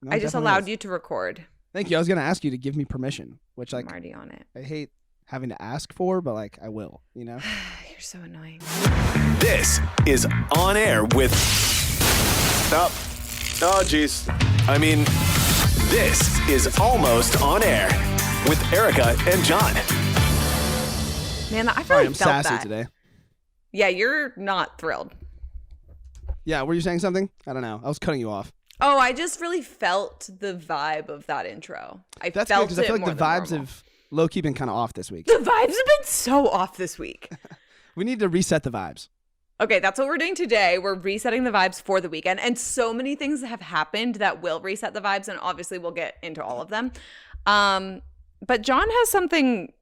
No, I just allowed you to record. Thank you. I was going to ask you to give me permission, which like I'm already on it. I hate having to ask for, but like I will, you know? You're so annoying. This is On Air with... Oh, geez. I mean, this is Almost On Air with Erica and Jon. Man, I Sorry, really I'm felt sassy that. today. Yeah, you're not thrilled. Yeah, were you saying something? I don't know. I was cutting you off. Oh, I just really felt the vibe of that intro. That's felt good because I feel it like the more than vibes normal. have low-key been kind of off this week. The vibes have been so off this week. We need to reset the vibes. Okay, that's what we're doing today. We're resetting the vibes for the weekend. And so many things have happened that will reset the vibes. And obviously we'll get into all of them. But Jon has something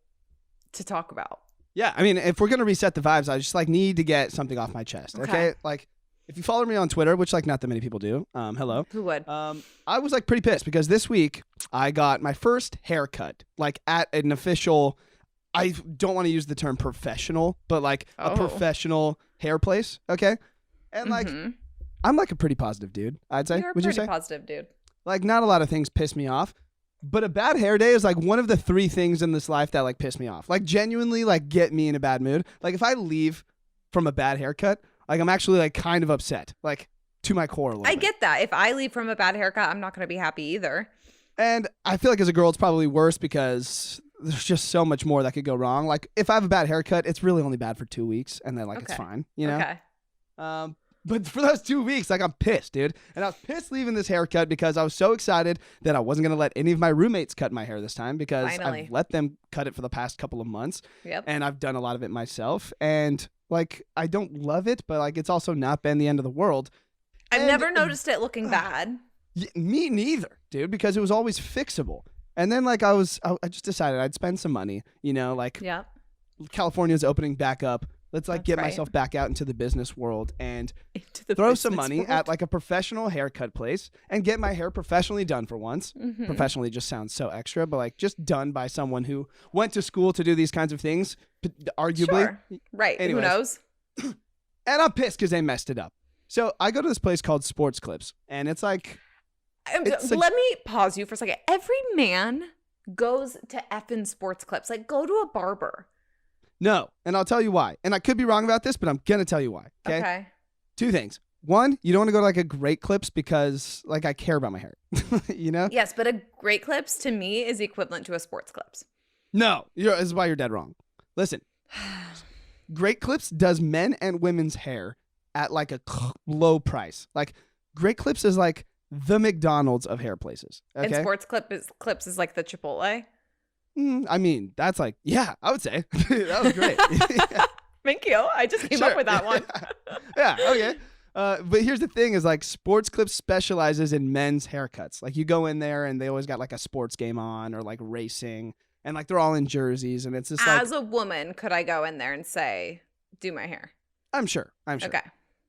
to talk about. Yeah, I mean, if we're going to reset the vibes, I just like need to get something off my chest, okay? Like, if you follow me on Twitter, which like not that many people do, hello. Who would? I was like pretty pissed because this week I got my first haircut, like at an official, I don't want to use the term professional, but like a professional hair place, okay? And like, I'm like a pretty positive dude, I'd say. You're a Would you pretty say? positive dude. Like, not a lot of things piss me off. But a bad hair day is like one of the 3 things in this life that like piss me off. Like genuinely like get me in a bad mood. Like if I leave from a bad haircut, like I'm actually like kind of upset, like to my core a little bit. I get that. If I leave from a bad haircut, I'm not going to be happy either. And I feel like as a girl, it's probably worse because there's just so much more that could go wrong. Like if I have a bad haircut, it's really only bad for 2 weeks and then like it's fine, you know? Okay. But for those 2 weeks, like I'm pissed, dude. And I was pissed leaving this haircut because I was so excited that I wasn't going to let any of my roommates cut my hair this time because I've let them cut it for the past couple of months. Yep. And I've done a lot of it myself. And like, I don't love it, but like, it's also not been the end of the world. I've And never noticed it looking bad. me neither, dude, because it was always fixable. And then like I just decided I'd spend some money, you know, like California's opening back up. Let's like get myself back out into the business world and throw some money at like a professional haircut place and get my hair professionally done for once. Professionally just sounds so extra, but like just done by someone who went to school to do these kinds of things, arguably. Sure. Right. Anyways. Who knows? And I'm pissed because they messed it up. So I go to this place called Sports Clips and it's like... Let me pause you for a second. Every man goes to effing Sports Clips. Like go to a barber. No, and I'll tell you why. And I could be wrong about this, but I'm going to tell you why. Okay. 2 things. 1, you don't want to go to like a Great Clips because like I care about my hair, you know? Yes, but a Great Clips to me is equivalent to a Sports Clips. No, this is why you're dead wrong. Listen, Great Clips does men and women's hair at like a low price. Like Great Clips is like the McDonald's of hair places. Okay? And Sports Clips is like the Chipotle. I mean, that's like, yeah, I would say. That was great. Thank you. I just came up with that one. Yeah, okay. But here's the thing is like Sports Clips specializes in men's haircuts. Like you go in there and they always got like a sports game on or like racing and like they're all in jerseys and it's just like. As a woman, could I go in there and say, do my hair? I'm sure. Okay.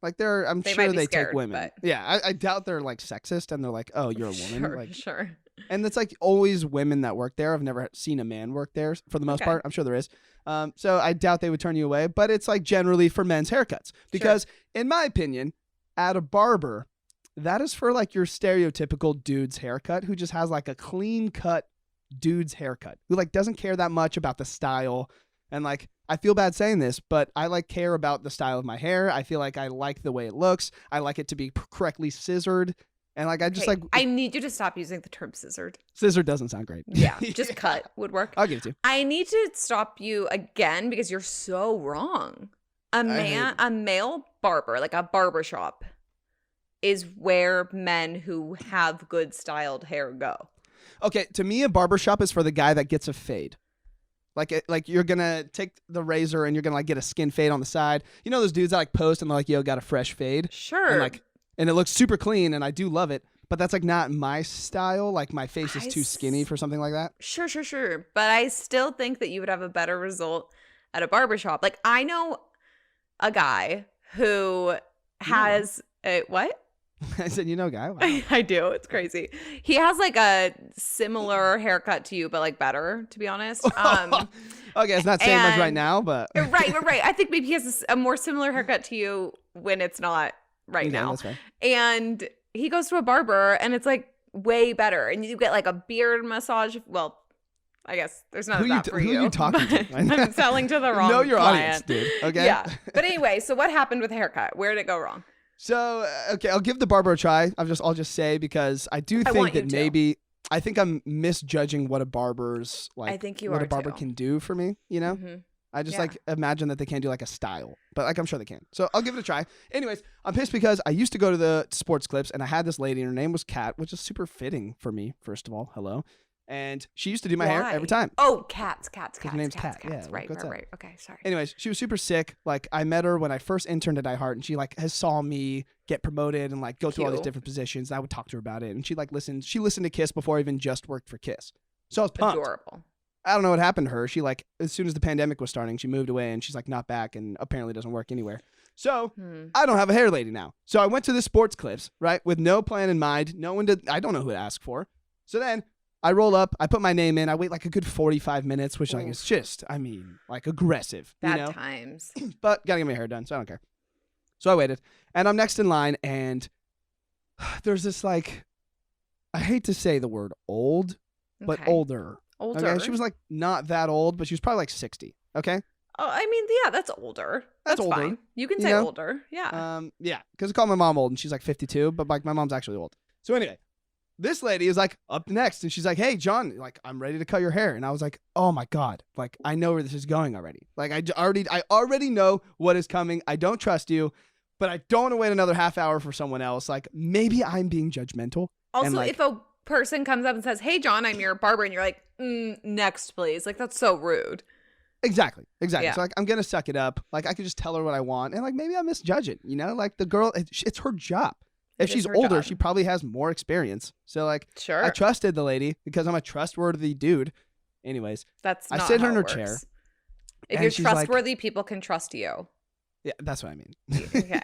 Like I'm They sure might be they scared, take women. but- Yeah, I doubt they're like sexist and they're like, oh, you're a woman. Sure, like, sure. And it's like always women that work there. I've never seen a man work there for the most part. I'm sure there is. So I doubt they would turn you away, but it's like generally for men's haircuts because in my opinion, at a barber, that is for like your stereotypical dude's haircut who just has like a clean cut dude's haircut who like doesn't care that much about the style. And like, I feel bad saying this, but I like care about the style of my hair. I feel like I like the way it looks. I like it to be correctly scissored. And like, I just like... I need you to stop using the term scissored. Scissored doesn't sound great. Yeah, just cut would work. I'll give it to you. I need to stop you again because you're so wrong. A male barber, like a barber shop, is where men who have good styled hair go. Okay, to me, a barbershop is for the guy that gets a fade. Like you're going to take the razor and you're going to like get a skin fade on the side. You know those dudes that like post and they're like, yo, got a fresh fade? Sure. And it looks super clean and I do love it. But that's like not my style. Like my face is too skinny for something like that. Sure. But I still think that you would have a better result at a barbershop. Like I know a guy who has a what? I said, guy. Wow. I do. It's crazy. He has like a similar haircut to you, but like better, to be honest. Okay, it's not saying much right now, but right. I think maybe he has a more similar haircut to you when it's not right now. That's right. And he goes to a barber, and it's like way better. And you get like a beard massage. Well, I guess there's none of that for you. Who are you talking to? I'm selling to the wrong Know your audience, client. dude. Okay. Yeah. But anyway, so what happened with the haircut? Where did it go wrong? So, okay, I'll give the barber a try. I'll just say, because I do think that maybe I think I'm misjudging what a barber's like. I think you what are a barber too. can do for me. You know, I just like imagine that they can't do like a style, but like I'm sure they can. So I'll give it a try. Anyways, I'm pissed because I used to go to the sports clips and I had this lady and her name was Kat, which is super fitting for me. First of all, hello. And she used to do my hair every time. Oh, cats. Her name's Kat. Yeah, Right. Okay, sorry. Anyways, she was super sick. Like, I met her when I first interned at iHeart, and she like has saw me get promoted and like go through all these different positions. And I would talk to her about it, and she like listened. She listened to Kiss before I even just worked for Kiss. So I was pumped. Adorable. I don't know what happened to her. She like, as soon as the pandemic was starting, she moved away, and she's like not back, and apparently doesn't work anywhere. So I don't have a hair lady now. So I went to the sports clips, right, with no plan in mind. I don't know who to ask for. So then I roll up, I put my name in, I wait like a good 45 minutes, which like is just, I mean, like aggressive. Bad times. But gotta get my hair done, so I don't care. So I waited, and I'm next in line, and there's this like, I hate to say the word old, but older. Older. Okay? She was like not that old, but she was probably like 60. Okay. Oh, I mean, yeah, that's older. That's older. fine. You can say older. Yeah. Yeah, because I call my mom old, and she's like 52, but like my mom's actually old. So anyway, this lady is like up next, and she's like, "Hey, Jon, like I'm ready to cut your hair." And I was like, "Oh my god, like I know where this is going already. Like I already know what is coming. I don't trust you, but I don't want to wait another half hour for someone else. Like maybe I'm being judgmental." Also, like, if a person comes up and says, "Hey, Jon, I'm your barber," and you're like, "Next, please," like that's so rude. Exactly. Yeah. So like I'm gonna suck it up. Like I could just tell her what I want, and like maybe I misjudge it. You know, like the girl, it's her job. If she's older, she probably has more experience. So like, sure, I trusted the lady because I'm a trustworthy dude. Anyways, that's I not sit how her in her it chair. works. If you're trustworthy, people can trust you. Yeah, that's what I mean. Okay.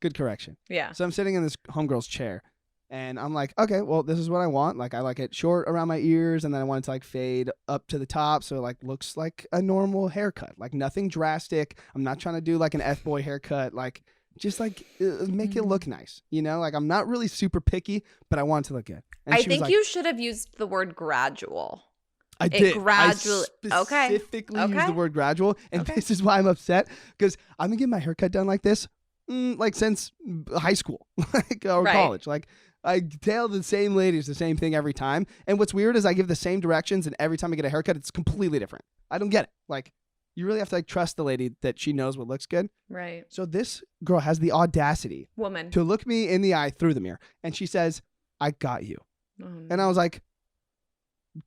Good correction. Yeah. So I'm sitting in this homegirl's chair, and I'm like, okay, well, this is what I want. Like I like it short around my ears, and then I want it to like fade up to the top, so it like looks like a normal haircut. Like nothing drastic. I'm not trying to do like an F-boy haircut. Like. Just like make it look nice, you know. Like I'm not really super picky, but I want it to look good. And I think you should have used the word gradual. I did. Gradually. I specifically used the word gradual, and this is why I'm upset because I've been getting my haircut done like this, like since high school, or college. Like I tell the same ladies the same thing every time, and what's weird is I give the same directions, and every time I get a haircut, it's completely different. I don't get it. Like. You really have to like trust the lady that she knows what looks good. Right. So this girl has the audacity to look me in the eye through the mirror. And she says, "I got you." Oh, no. And I was like,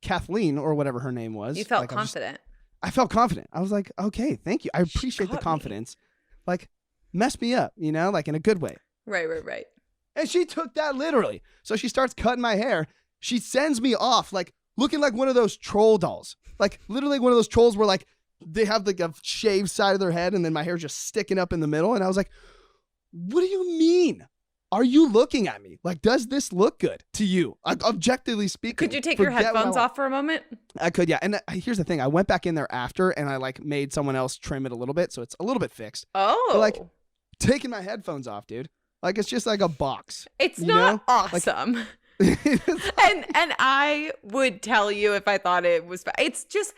Kathleen or whatever her name was. You felt like, confident. I felt confident. I was like, okay, thank you. I appreciate the confidence. Like, mess me up, you know, like in a good way. Right. And she took that literally. So she starts cutting my hair. She sends me off like looking like one of those troll dolls. Like literally one of those trolls where like, they have like a shaved side of their head and then my hair's just sticking up in the middle. And I was like, what do you mean? Are you looking at me? Like, does this look good to you? Objectively speaking. Could you take your headphones off for a moment? I could, yeah. And here's the thing. I went back in there after and I like made someone else trim it a little bit. So it's a little bit fixed. Oh. But, like taking my headphones off, dude. Like it's just like a box. It's not awesome. Like, and I would tell you if I thought it was, it's just,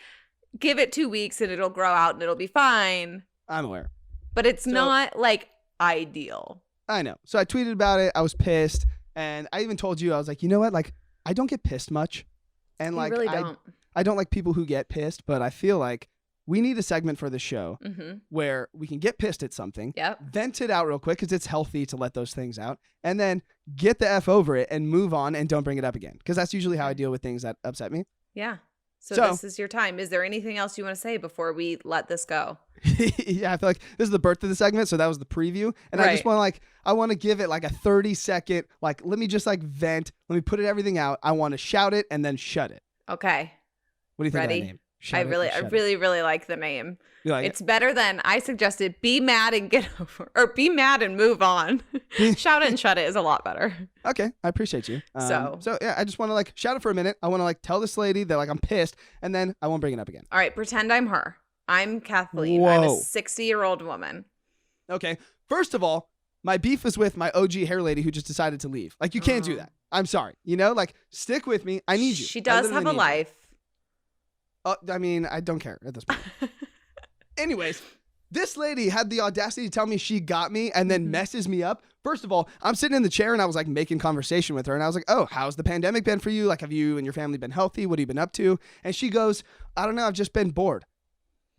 give it 2 weeks and it'll grow out and it'll be fine. I'm aware. But it's not like ideal. I know. So I tweeted about it. I was pissed. And I even told you, I was like, you know what? Like, I don't get pissed much. And like, really don't. I don't like people who get pissed, but I feel like we need a segment for the show where we can get pissed at something, vent it out real quick because it's healthy to let those things out, and then get the F over it and move on and don't bring it up again. Because that's usually how I deal with things that upset me. Yeah. So this is your time. Is there anything else you want to say before we let this go? Yeah, I feel like this is the birth of the segment, so that was the preview. And I just want to I want to give it like a 30-second, like, let me just like vent. Let me put everything out. I want to shout it and then shut it. Okay. What do you think Ready? of that name? I really like the name. You like it's better than I suggested. Be mad and get over, or be mad and move on. Shout it and shut it is a lot better. Okay, I appreciate you. So yeah, I just want to like shout it for a minute. I want to like tell this lady that like I'm pissed, and then I won't bring it up again. All right, pretend I'm her. I'm Kathleen. Whoa. I'm a 60-year-old woman. Okay, first of all, my beef is with my OG hair lady who just decided to leave. Like you can't do that. I'm sorry. You know, like, stick with me. I need you. She does have a life. I mean, I don't care at this point. Anyways, this lady had the audacity to tell me she got me and then messes me up. First of all, I'm sitting in the chair and I was like making conversation with her. And I was like, oh, how's the pandemic been for you? Like, have you and your family been healthy? What have you been up to? And she goes, I don't know. I've just been bored.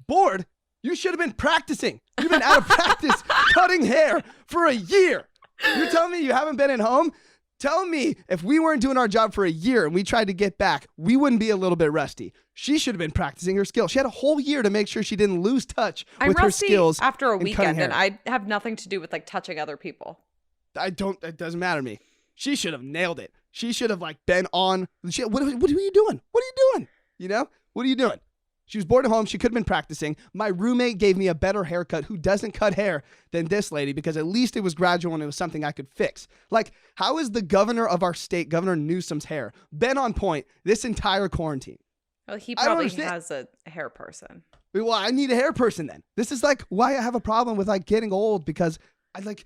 Bored? You should have been practicing. You've been out of practice cutting hair for a year. You're telling me you haven't been at home? Tell me if we weren't doing our job for a year and we tried to get back, we wouldn't be a little bit rusty. She should have been practicing her skills. She had a whole year to make sure she didn't lose touch with her skills. After a weekend, and I have nothing to do with like touching other people. It doesn't matter to me. She should have nailed it. She should have like been on. What are you doing? What are you doing? You know, what are you doing? She was bored at home. She could have been practicing. My roommate gave me a better haircut who doesn't cut hair than this lady because at least it was gradual and it was something I could fix. Like, how is the governor of our state, Governor Newsom's hair, been on point this entire quarantine? Well, he probably has a hair person. Well, I need a hair person then. This is like why I have a problem with like getting old because I like...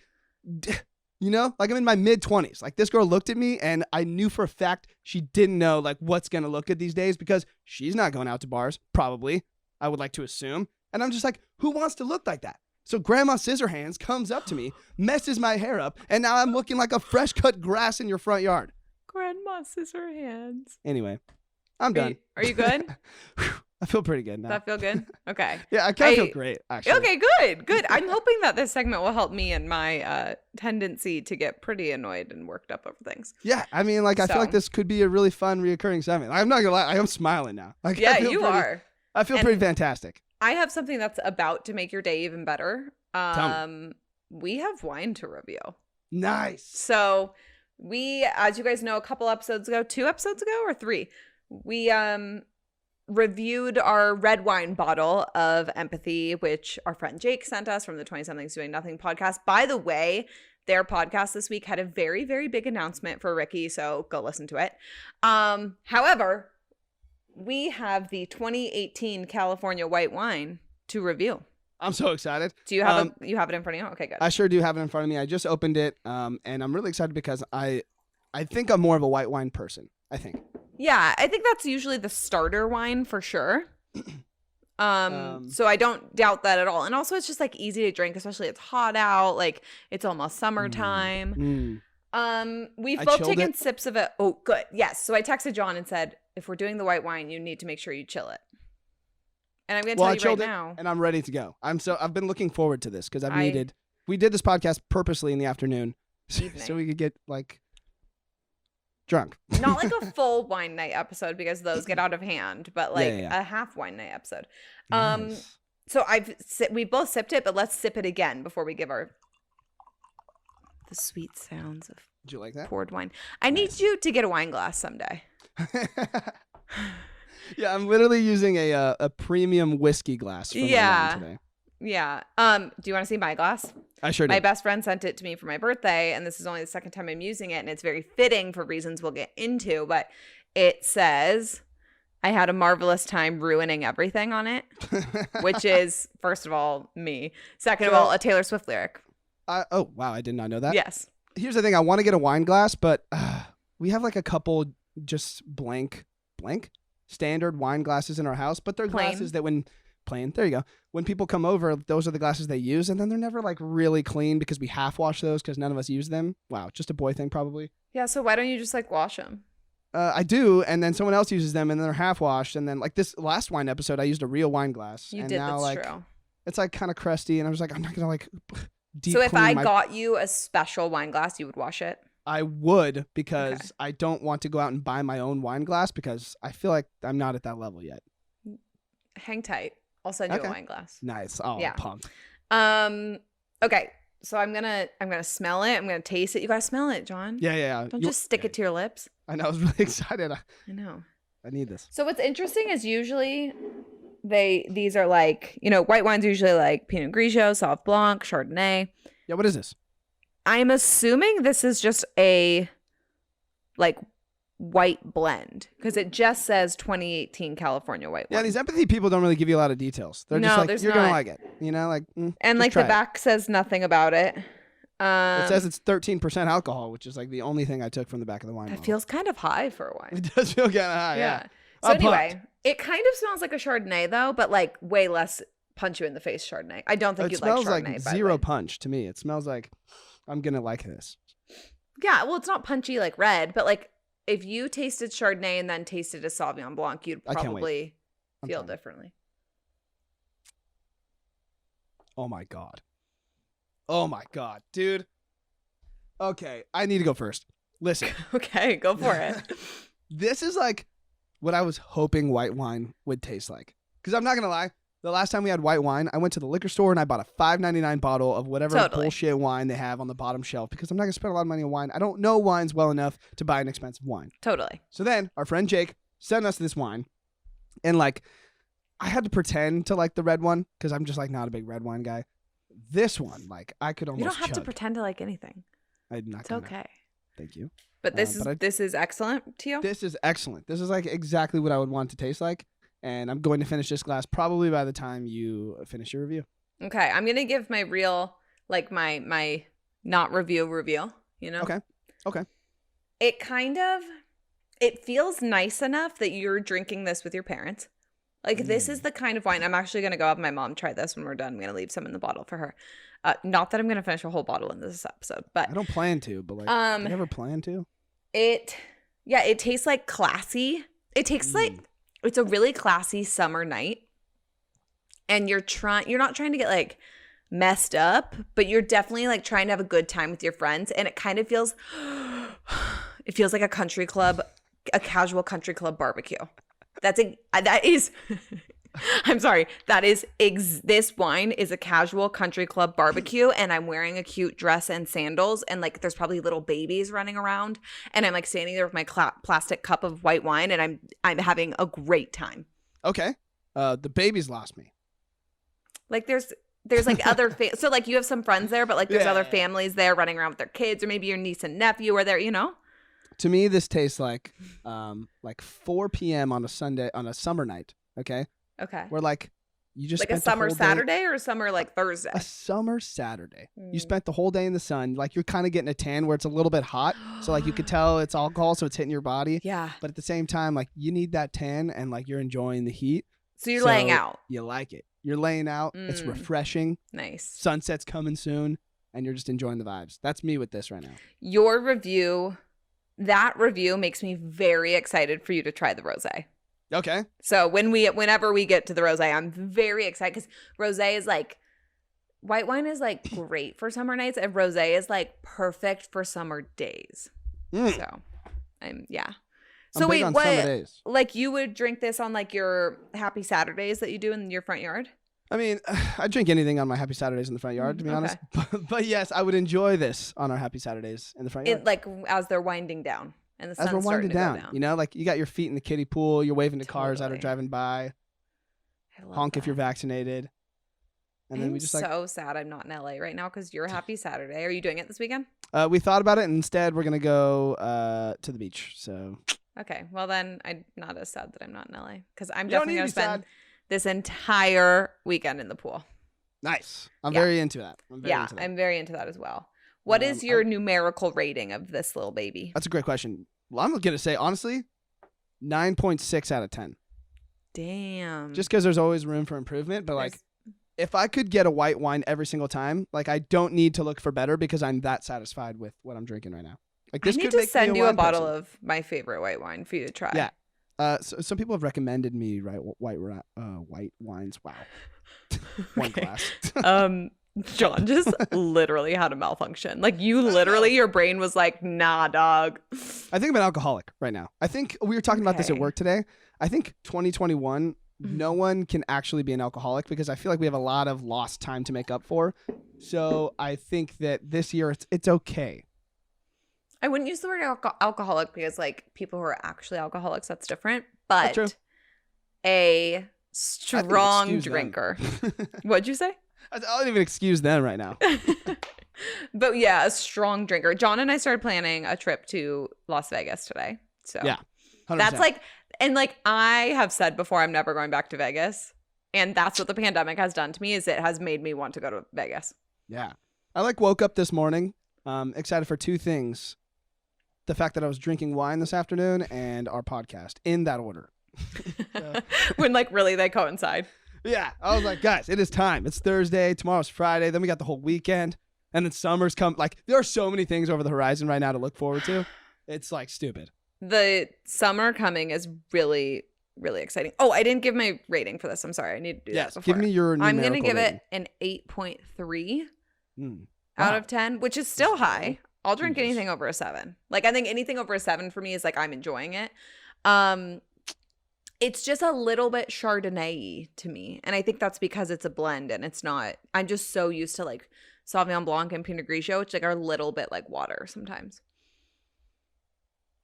You know, like I'm in my mid-20s. Like this girl looked at me and I knew for a fact she didn't know like what's going to look good these days because she's not going out to bars, probably, I would like to assume. And I'm just like, who wants to look like that? So Grandma Scissorhands comes up to me, messes my hair up, and now I'm looking like a fresh cut grass in your front yard. Grandma Scissorhands. Anyway, I'm done. Are you good? I feel pretty good now. Does that feel good? Okay. Yeah, I kind of feel great, actually. Okay, good. I'm hoping that this segment will help me in my tendency to get pretty annoyed and worked up over things. Yeah, I mean, like, I feel like this could be a really fun, reoccurring segment. I'm not going to lie. I am smiling now. Like, yeah, you are. I feel pretty fantastic. I have something that's about to make your day even better. Tell me. We have wine to review. Nice. So we, as you guys know, 2 episodes ago, 3, we reviewed our red wine bottle of Empathy, which our friend Jake sent us from the 20-somethings Doing Nothing podcast. By the way, their podcast this week had a very, very big announcement for Ricky, so go listen to it. However, we have the 2018 California white wine to review. I'm so excited. Do you have you have it in front of you? Okay, good. I sure do have it in front of me. I just opened it, and I'm really excited because I think I'm more of a white wine person, I think. Yeah, I think that's usually the starter wine for sure. So I don't doubt that at all. And also it's just like easy to drink, especially it's hot out, like it's almost summertime. We've both taken sips of it. Oh, good. Yes. So I texted John and said, if we're doing the white wine, you need to make sure you chill it. And I'm going to tell you right now. And I'm ready to go. I've been looking forward to this because we did this podcast purposely in the afternoon so we could get like drunk. Not like a full wine night episode because those get out of hand, but like a half wine night episode. Nice. So we both sipped it, but let's sip it again before we give the sweet sounds of Did you like that? Poured wine. I need you to get a wine glass someday. Yeah, I'm literally using a premium whiskey glass for my wine today. Yeah. Do you want to see my glass? I sure do. My best friend sent it to me for my birthday, and this is only the second time I'm using it, and it's very fitting for reasons we'll get into, but it says, I had a marvelous time ruining everything on it, which is, first of all, me. Second of all, a Taylor Swift lyric. Oh, wow. I did not know that. Yes. Here's the thing. I want to get a wine glass, but we have like a couple just blank standard wine glasses in our house, but they're glasses that there you go. When people come over, those are the glasses they use, and then they're never like really clean because we half wash those because none of us use them. Wow, just a boy thing probably. Yeah, so why don't you just like wash them? I do, and then someone else uses them, and they're half washed, and then like this last wine episode, I used a real wine glass. You and did, now, that's true. It's like kind of crusty, and I was like, I'm not gonna like deep So if clean I got you a special wine glass, you would wash it? I would, because I don't want to go out and buy my own wine glass because I feel like I'm not at that level yet. Hang tight. I'll send you a wine glass. Nice. Oh, yeah. Pumped. Okay. So I'm gonna smell it. I'm gonna taste it. You gotta smell it, John. Yeah. Don't just stick it to your lips. I know. I was really excited. I know. I need this. So what's interesting is usually these are like, white wines are usually like Pinot Grigio, Sauv Blanc, Chardonnay. Yeah. What is this? I'm assuming this is just a like white blend because it just says 2018 California white wine. Yeah, these Empathy people don't really give you a lot of details. They're just like, you're going to like it. And like the back says nothing about it. It says it's 13% alcohol, which is like the only thing I took from the back of the wine That bottle. feels kind of high for a wine. It does feel kind of high, yeah. So anyway, it kind of smells like a Chardonnay though, but like way less punch you in the face Chardonnay. I don't think you'd like Chardonnay. It smells like zero punch to me. It smells like I'm going to like this. Yeah, well, it's not punchy like red, but like if you tasted Chardonnay and then tasted a Sauvignon Blanc, you'd probably feel differently. Oh my God. Oh my God, dude. Okay, I need to go first. Listen. Okay, go for it. This is like what I was hoping white wine would taste like. Because I'm not going to lie, the last time we had white wine, I went to the liquor store and I bought a $5.99 bottle of whatever bullshit wine they have on the bottom shelf because I'm not going to spend a lot of money on wine. I don't know wines well enough to buy an expensive wine. Totally. So then our friend Jake sent us this wine and like I had to pretend to like the red one because I'm just like not a big red wine guy. This one, like I could almost You don't have to chug. pretend to like anything. I'm not It's gonna. okay. Thank you. But this is excellent to you? This is excellent. This is like exactly what I would want to taste like. And I'm going to finish this glass probably by the time you finish your review. Okay. I'm going to give my real, like my not review, you know? Okay. It feels nice enough that you're drinking this with your parents. Like this is the kind of wine. I'm actually going to go have my mom try this when we're done. I'm going to leave some in the bottle for her. Not that I'm going to finish a whole bottle in this episode, but I don't plan to, but like I never plan to. It tastes like classy. It tastes like it's a really classy summer night. And you're not trying to get like messed up, but you're definitely like trying to have a good time with your friends. And it kind of feels like a country club, a casual country club barbecue. I'm sorry. This wine is a casual country club barbecue, and I'm wearing a cute dress and sandals, and like there's probably little babies running around, and I'm like standing there with my plastic cup of white wine, and I'm having a great time. Okay. The babies lost me. Like there's like other so like you have some friends there, but like there's other families there running around with their kids, or maybe your niece and nephew are there, you know? To me, this tastes like 4 p.m. on a Sunday on a summer night. Okay. Okay. Where like you just like a summer Saturday or a summer like Thursday. A summer Saturday. You spent the whole day in the sun. Like you're kind of getting a tan where it's a little bit hot, so like you could tell it's alcohol, so it's hitting your body. Yeah. But at the same time, like you need that tan, and like you're enjoying the heat. So you're laying out. You like it. You're laying out. It's refreshing. Nice. Sunset's coming soon, and you're just enjoying the vibes. That's me with this right now. Your review. That review makes me very excited for you to try the rosé. Okay. So whenever we get to the rosé, I'm very excited because rosé is like white wine is like great for summer nights, and rosé is like perfect for summer days. So, So wait, what? Like you would drink this on like your happy Saturdays that you do in your front yard? I mean, I drink anything on my happy Saturdays in the front yard, to be honest. But yes, I would enjoy this on our happy Saturdays in the front yard. Like as they're winding down and the sun's starting to go down. You know, like you got your feet in the kiddie pool, you're waving to cars that are driving by. Honk if you're vaccinated. And then we just so sad I'm not in LA right now because you're happy Saturday. Are you doing it this weekend? We thought about it, and instead we're gonna go to the beach. So okay, well then I'm not as sad that I'm not in LA because I'm definitely gonna spend this entire weekend in the pool. Nice. I'm very into that. I'm very into that as well. What is your numerical rating of this little baby? That's a great question. Well, I'm gonna say honestly, 9.6 out of 10. Damn. Just because there's always room for improvement, but like if I could get a white wine every single time, like I don't need to look for better because I'm that satisfied with what I'm drinking right now. Like this I need to send you a bottle of my favorite white wine for you to try. Yeah. So some people have recommended me white wines. Wow. One glass. Jon just literally had a malfunction. Like you literally, your brain was like, nah, dog. I think I'm an alcoholic right now. I think we were talking about this at work today. I think 2021, no one can actually be an alcoholic because I feel like we have a lot of lost time to make up for. So I think that this year it's okay. I wouldn't use the word alcoholic because like people who are actually alcoholics, that's different. But a strong drinker. What'd you say? I don't even excuse them right now. But yeah, a strong drinker. Jon and I started planning a trip to Las Vegas today. So yeah, 100%. That's like, and like I have said before, I'm never going back to Vegas. And that's what the pandemic has done to me is it has made me want to go to Vegas. Yeah. I woke up this morning excited for two things. The fact that I was drinking wine this afternoon and our podcast in that order. When really they coincide. Yeah. I was like, guys, it is time. It's Thursday. Tomorrow's Friday. Then we got the whole weekend. And then summer's come. There are so many things over the horizon right now to look forward to. It's stupid. The summer coming is really, really exciting. Oh, I didn't give my rating for this. I'm sorry. I need to do that before. Give me your numerical I'm going to give rating. it an 8.3 Wow. out of 10, which is still high. I'll drink anything over a 7. I think anything over a 7 for me is I'm enjoying it. It's just a little bit Chardonnay to me. And I think that's because it's a blend and it's not, I'm just so used to Sauvignon Blanc and Pinot Grigio, which are a little bit like water sometimes.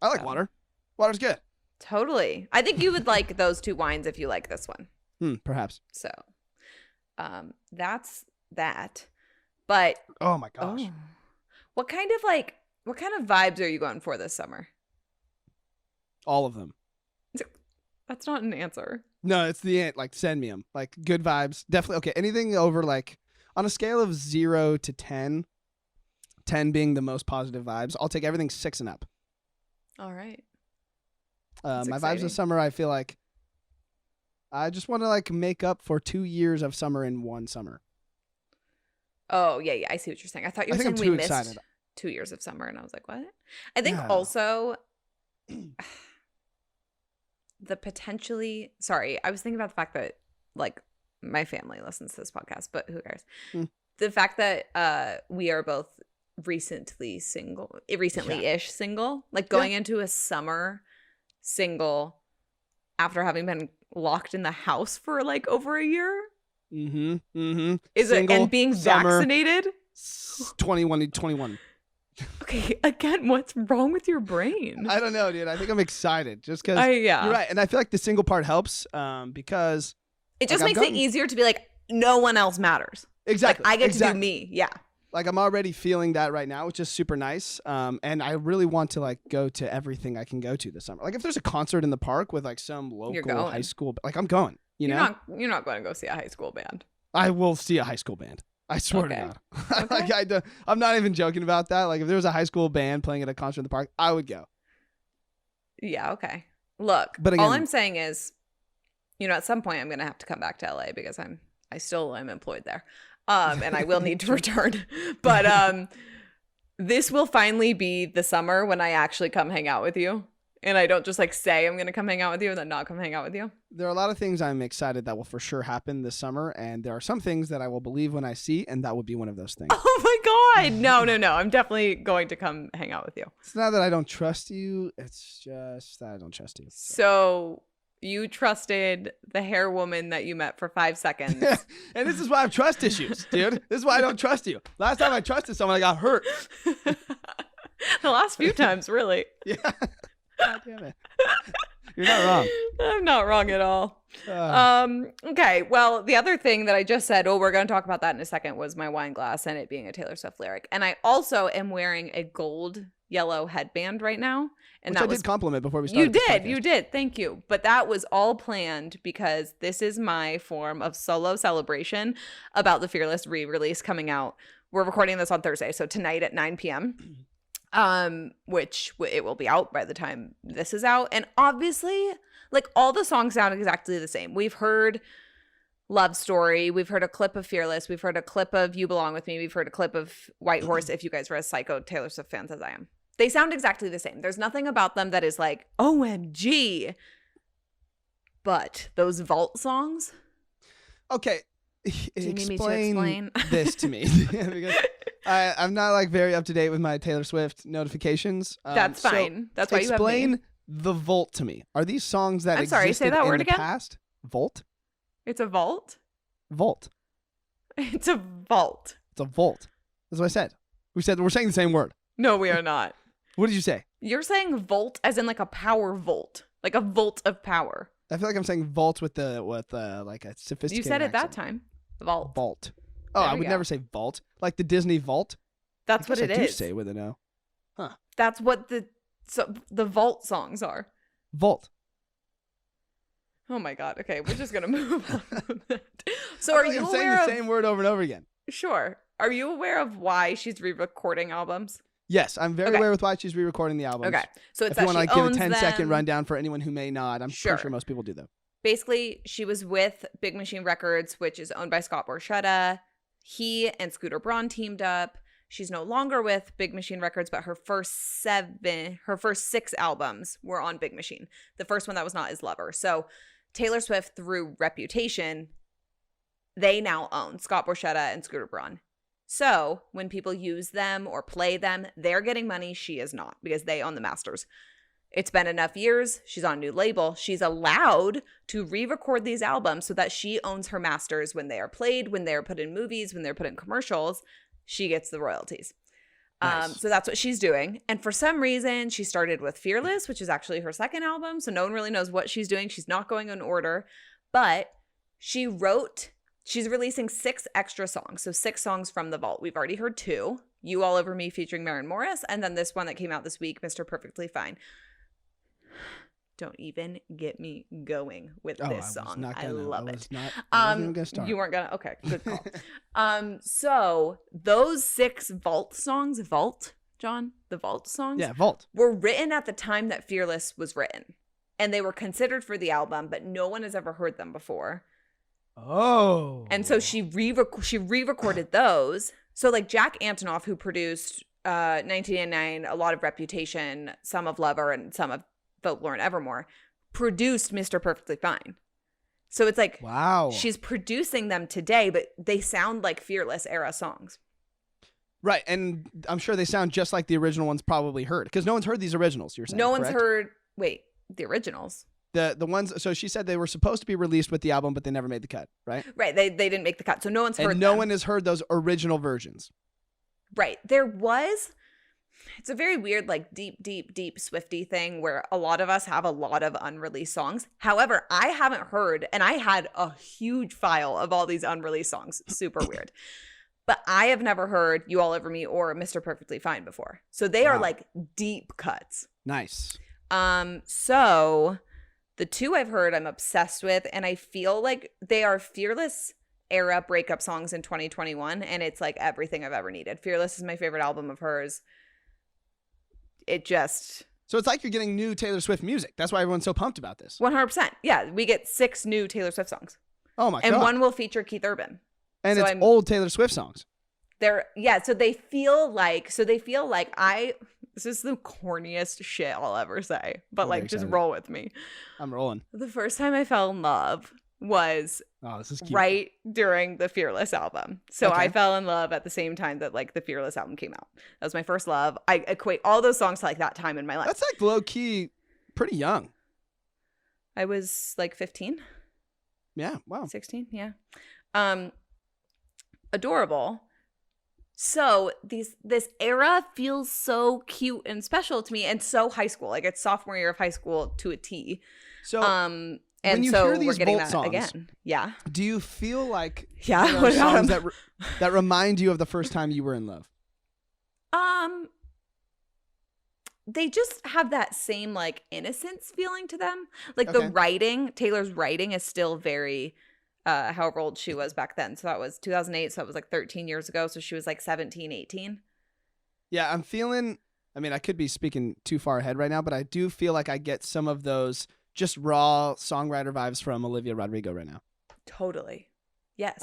I like water. Water's good. Totally. I think you would like those two wines if you like this one. Perhaps. So that's that. But oh my gosh. What kind of vibes are you going for this summer? All of them. That's not an answer. No, it's the send me them. Good vibes. Definitely. Okay, anything over on a scale of 0 to 10, 10 being the most positive vibes, I'll take everything 6 and up. All right. My vibes this summer, I feel like I just want to make up for 2 years of summer in one summer. Oh, yeah. I see what you're saying. I thought you were saying we missed excited. 2 years of summer, and I was like, what? I think also the potentially, sorry, I was thinking about the fact that my family listens to this podcast, but who cares? The fact that we are both recently-ish single, going into a summer single after having been locked in the house for over a year. Is single, it and being summer, vaccinated? 21. Okay, again, what's wrong with your brain? I don't know, dude. I think I'm excited just because you're right, and I feel like the single part helps because it just makes it easier to be no one else matters. Exactly, I get to do me. Yeah. I'm already feeling that right now, which is super nice. And I really want to go to everything I can go to this summer. If there's a concert in the park with some local high school, I'm going. You're not going to go see a high school band. I will see a high school band. I swear to God. Okay. I'm not even joking about that. If there was a high school band playing at a concert in the park, I would go. Yeah. Okay. Look, but again, all I'm saying is, at some point I'm going to have to come back to LA because I still am employed there. And I will need to return. But this will finally be the summer when I actually come hang out with you. And I don't just say I'm going to come hang out with you and then not come hang out with you. There are a lot of things I'm excited that will for sure happen this summer. And there are some things that I will believe when I see. And that would be one of those things. Oh my God. No. I'm definitely going to come hang out with you. It's not that I don't trust you. It's just that I don't trust you. So you trusted the hair woman that you met for 5 seconds. And this is why I have trust issues, dude. This is why I don't trust you. Last time I trusted someone, I got hurt. The last few times, really. Yeah. God damn it. You're not wrong. I'm not wrong at all. Okay. Well, the other thing that I just said, we're going to talk about that in a second, was my wine glass and it being a Taylor Swift lyric. And I also am wearing a gold yellow headband right now. And which I did compliment before we started. You did. Thank you. But that was all planned because this is my form of solo celebration about the Fearless re-release coming out. We're recording this on Thursday, so tonight at 9 p.m. Which it will be out by the time this is out. And obviously, all the songs sound exactly the same. We've heard Love Story. We've heard a clip of Fearless. We've heard a clip of You Belong With Me. We've heard a clip of White Horse, if you guys are as psycho Taylor Swift fans as I am. They sound exactly the same. There's nothing about them that is OMG. But those vault songs? Okay. Do you need me to explain this to me? Because I'm not very up to date with my Taylor Swift notifications. That's fine. That's why you have me. Explain the vault to me. Are these songs that say that word again? Past? Vault? It's a vault? Vault. It's a vault. It's a vault. That's what I said. We're saying the same word. No, we are not. What did you say? You're saying volt as in a power volt. A volt of power. I feel like I'm saying vault with a sophisticated You said it accent. that time. Vault. Vault. Oh, I would never say vault. Like the Disney vault. That's what it is. I do say with an O. Huh. That's what the vault songs are. Vault. Oh my God. Okay, we're just gonna move on from that. So are you saying the same word over and over again? Sure. Are you aware of why she's re-recording albums? Yes, I'm very aware with why she's re-recording the albums. Okay, so it's if you want to give a 10-second rundown for anyone who may not, I'm pretty sure most people do though. Basically, she was with Big Machine Records, which is owned by Scott Borchetta. He and Scooter Braun teamed up. She's no longer with Big Machine Records, but her first 6 albums were on Big Machine. The first one that was not is Lover. So Taylor Swift, through reputation, they now own Scott Borchetta and Scooter Braun. So when people use them or play them, they're getting money. She is not, because they own the masters. It's been enough years. She's on a new label. She's allowed to re-record these albums so that she owns her masters when they are played, when they're put in movies, when they're put in commercials. She gets the royalties. Nice. So that's what she's doing. And for some reason, she started with Fearless, which is actually her second album. So no one really knows what she's doing. She's not going in order. But she's releasing 6 extra songs. So 6 songs from the vault. We've already heard 2. You All Over Me featuring Maren Morris. And then this one that came out this week, Mr. Perfectly Fine. Don't even get me going with this song. I love it. You weren't gonna. Okay, good call. So those 6 vault songs, the vault songs, were written at the time that Fearless was written, and they were considered for the album, but no one has ever heard them before. Oh. And so she re-recorded those. So like Jack Antonoff, who produced 1999, a lot of Reputation, some of Lover, and some of Folklore and Evermore, produced Mr. Perfectly Fine. So it's like, wow, she's producing them today, but they sound like Fearless era songs. Right, and I'm sure they sound just like the original ones probably heard, because no one's heard these originals, you're saying, no correct? One's heard, the originals. The ones, so she said they were supposed to be released with the album, but they never made the cut, right? Right, they didn't make the cut, so no one's heard them. And no one has heard those original versions. Right, it's a very weird, like, deep Swiftie thing where a lot of us have a lot of unreleased songs. However, I haven't heard, and I had a huge file of all these unreleased songs. Super weird. But I have never heard You All Over Me or Mr. Perfectly Fine before. So they are, like, deep cuts. Nice. So the 2 I've heard I'm obsessed with, and I feel like they are Fearless era breakup songs in 2021, and it's, like, everything I've ever needed. Fearless is my favorite album of hers. So it's like you're getting new Taylor Swift music. That's why everyone's so pumped about this. 100%. Yeah, we get 6 new Taylor Swift songs. Oh my God. And one will feature Keith Urban. And so it's old Taylor Swift songs. So they feel like this is the corniest shit I'll ever say, but like just roll with me. I'm rolling. The first time I fell in love was this is cute. Right during the Fearless album. So I fell in love at the same time that like the Fearless album came out. That was my first love. I equate all those songs to like that time in my life. That's like low key pretty young. I was like 15. Yeah, wow. 16, yeah. Adorable. So this era feels so cute and special to me, and so high school. Like it's sophomore year of high school to a T. So and when you so hear these we're getting Bolt that songs, again. Yeah. Do you feel like there are songs that remind you of the first time you were in love? They just have that same like innocence feeling to them. Like the writing, Taylor's writing is still very however old she was back then. So that was 2008, so that was like 13 years ago. So she was like 17, 18. Yeah, I'm feeling, I mean, I could be speaking too far ahead right now, but I do feel like I get some of those just raw songwriter vibes from Olivia Rodrigo right now. Totally. Yes.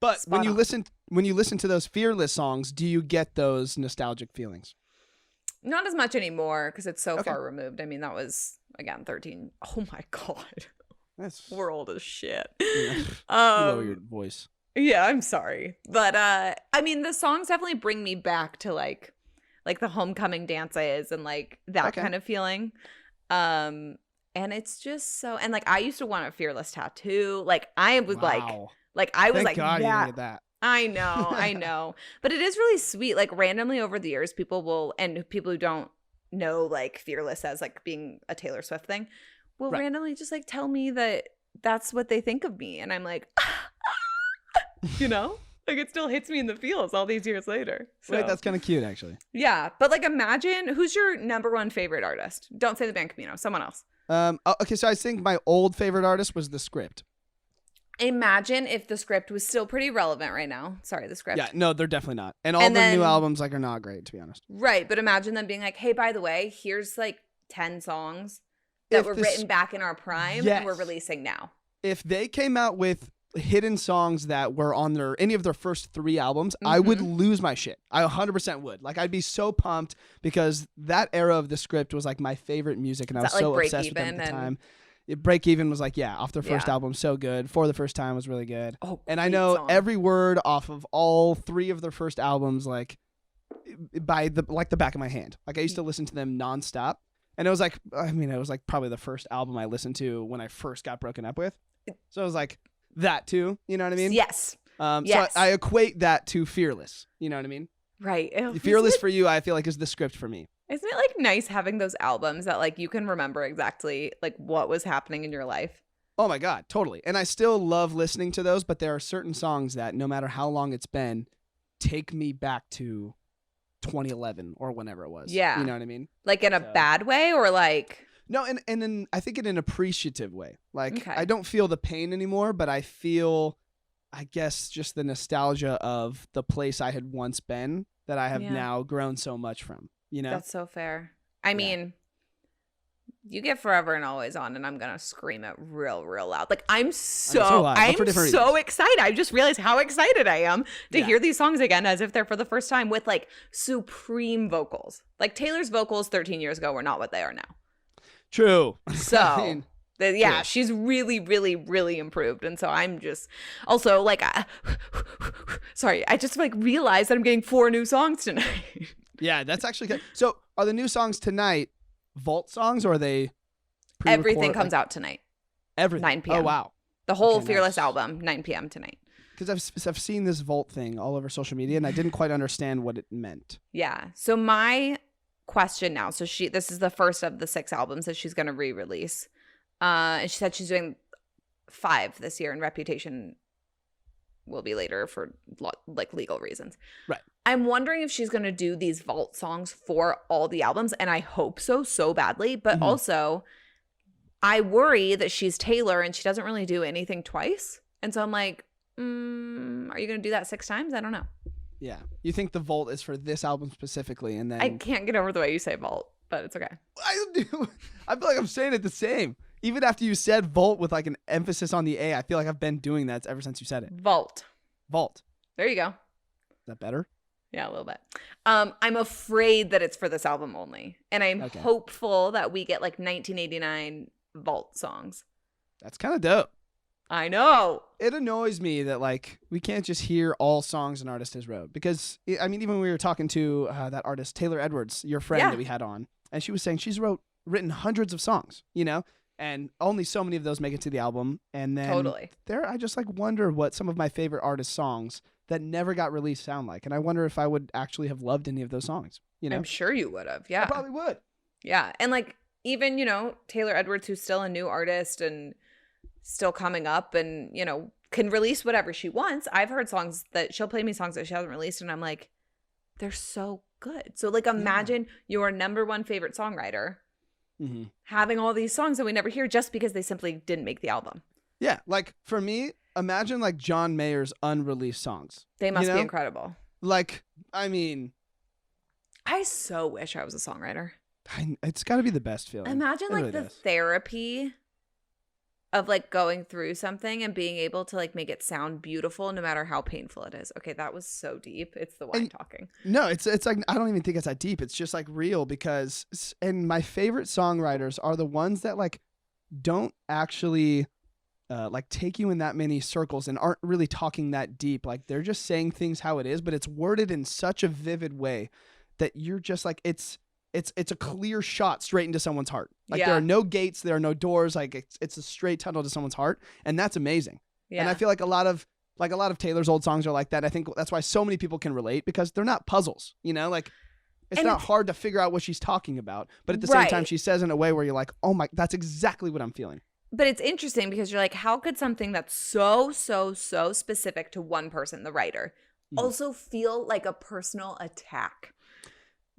But when you listen to those Fearless songs, do you get those nostalgic feelings? Not as much anymore because it's so far removed. I mean, that was again 13. Oh my God. We're old as shit. Yeah. Lower your voice. Yeah, I'm sorry. But I mean, the songs definitely bring me back to like the homecoming dances and like that kind of feeling. And it's just so, and like I used to want a Fearless tattoo. Like I was like I was Thank like, God yeah. you did that. I know. But it is really sweet. Like randomly over the years, people who don't know like Fearless as like being a Taylor Swift thing will randomly just like tell me that that's what they think of me. And I'm like, you know, like it still hits me in the feels all these years later. So. Wait, that's kind of cute actually. Yeah. But like imagine, who's your number one favorite artist? Don't say the band Camino, someone else. Okay, so I think my old favorite artist was The Script. Imagine if the script was still pretty relevant right now. Sorry, the script. Yeah, no, they're definitely not. And all the new albums like are not great, to be honest. Right, but imagine them being like, hey, by the way, here's like 10 songs that were written back in our prime and we're releasing now. If they came out with hidden songs that were on any of their first 3 albums, I would lose my shit. I 100% would. Like, I'd be so pumped because that era of the script was like my favorite music, and I was so obsessed with them at the time. Break Even was like, off their first album, so good. For the First Time was really good. Oh, and I know every word off of all 3 of their first albums, like by the back of my hand. Like, I used to listen to them nonstop, and it was like, it was like probably the first album I listened to when I first got broken up with. So it was like that too. You know what I mean? Yes. So I equate that to Fearless. You know what I mean? Right. Fearless for you, I feel like, is the script for me. Isn't it like nice having those albums that like you can remember exactly like what was happening in your life? Oh my God, totally. And I still love listening to those, but there are certain songs that no matter how long it's been, take me back to 2011 or whenever it was. Yeah. You know what I mean? Like in a bad way or like... No, and I think in an appreciative way. Like, I don't feel the pain anymore, but I feel, I guess, just the nostalgia of the place I had once been that I have now grown so much from. You know? That's so fair. I mean, you get Forever and Always On, and I'm gonna scream it real loud. Like I'm so excited. I just realized how excited I am to hear these songs again, as if they're for the first time with like supreme vocals. Like Taylor's vocals 13 years ago were not what they are now. True. So. She's really improved. And so I'm just also like, sorry, I just like realized that I'm getting 4 new songs tonight. Yeah, that's actually good. So are the new songs tonight Vault songs or are they Everything comes out tonight. Everything? 9 p.m. Oh, wow. The whole Fearless album, 9 p.m. tonight. Because I've seen this Vault thing all over social media and I didn't quite understand what it meant. Yeah. So my question now, so this is the first of the 6 albums that she's going to re-release. And she said she's doing 5 this year, and Reputation will be later for like legal reasons. Right. I'm wondering if she's going to do these Vault songs for all the albums, and I hope so badly. But also, I worry that she's Taylor and she doesn't really do anything twice. And so I'm like, are you going to do that 6 times? I don't know. Yeah. You think the Vault is for this album specifically, and then I can't get over the way you say Vault, but it's okay. I do. I feel like I'm saying it the same. Even after you said Vault with like an emphasis on the A, I feel like I've been doing that ever since you said it. Vault. There you go. Is that better? Yeah, a little bit. I'm afraid that it's for this album only. And I'm hopeful that we get like 1989 Vault songs. That's kind of dope. I know. It annoys me that like we can't just hear all songs an artist has wrote. Because, I mean, even when we were talking to that artist, Taylor Edwards, your friend that we had on, and she was saying she's written hundreds of songs, you know? And only so many of those make it to the album. And then I just like wonder what some of my favorite artist songs that never got released sound like. And I wonder if I would actually have loved any of those songs. You know? I'm sure you would have. Yeah. I probably would. Yeah. And like even, Taylor Edwards, who's still a new artist and still coming up and, can release whatever she wants. I've heard songs that she'll play me songs that she hasn't released. And I'm like, they're so good. So like imagine your number 1 favorite songwriter having all these songs that we never hear just because they simply didn't make the album. Yeah, like for me, imagine like John Mayer's unreleased songs. They must be incredible. Like, I mean, I so wish I was a songwriter. It's got to be the best feeling. Imagine like the therapy of like going through something and being able to like make it sound beautiful no matter how painful it is. Okay, that was so deep. It's the wine talking. No, it's like I don't even think it's that deep. It's just like real and my favorite songwriters are the ones that like don't actually like take you in that many circles and aren't really talking that deep. Like they're just saying things how it is, but it's worded in such a vivid way that you're just like it's a clear shot straight into someone's heart. Like there are no gates, there are no doors. Like it's a straight tunnel to someone's heart, and that's amazing. Yeah. And I feel like a lot of Taylor's old songs are like that. I think that's why so many people can relate because they're not puzzles. Like it's not hard to figure out what she's talking about, but at the same time, she says in a way where you're like, oh my, that's exactly what I'm feeling. But it's interesting because you're like, how could something that's so specific to one person, the writer, also feel like a personal attack?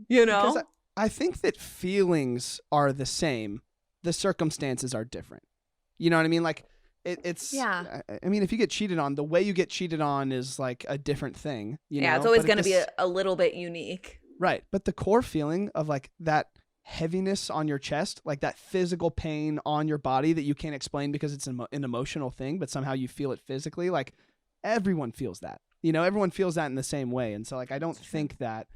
Because I think that feelings are the same. The circumstances are different. You know what I mean? Like it's Yeah. I mean, if you get cheated on, the way you get cheated on is like a different thing. Yeah, know? it's always But going to be a little bit unique. right. But the core feeling of like that heaviness on your chest, like that physical pain on your body that you can't explain because it's an emotional thing, but somehow you feel it physically. Like everyone feels that. Everyone feels that in the same way. And so like I don't think that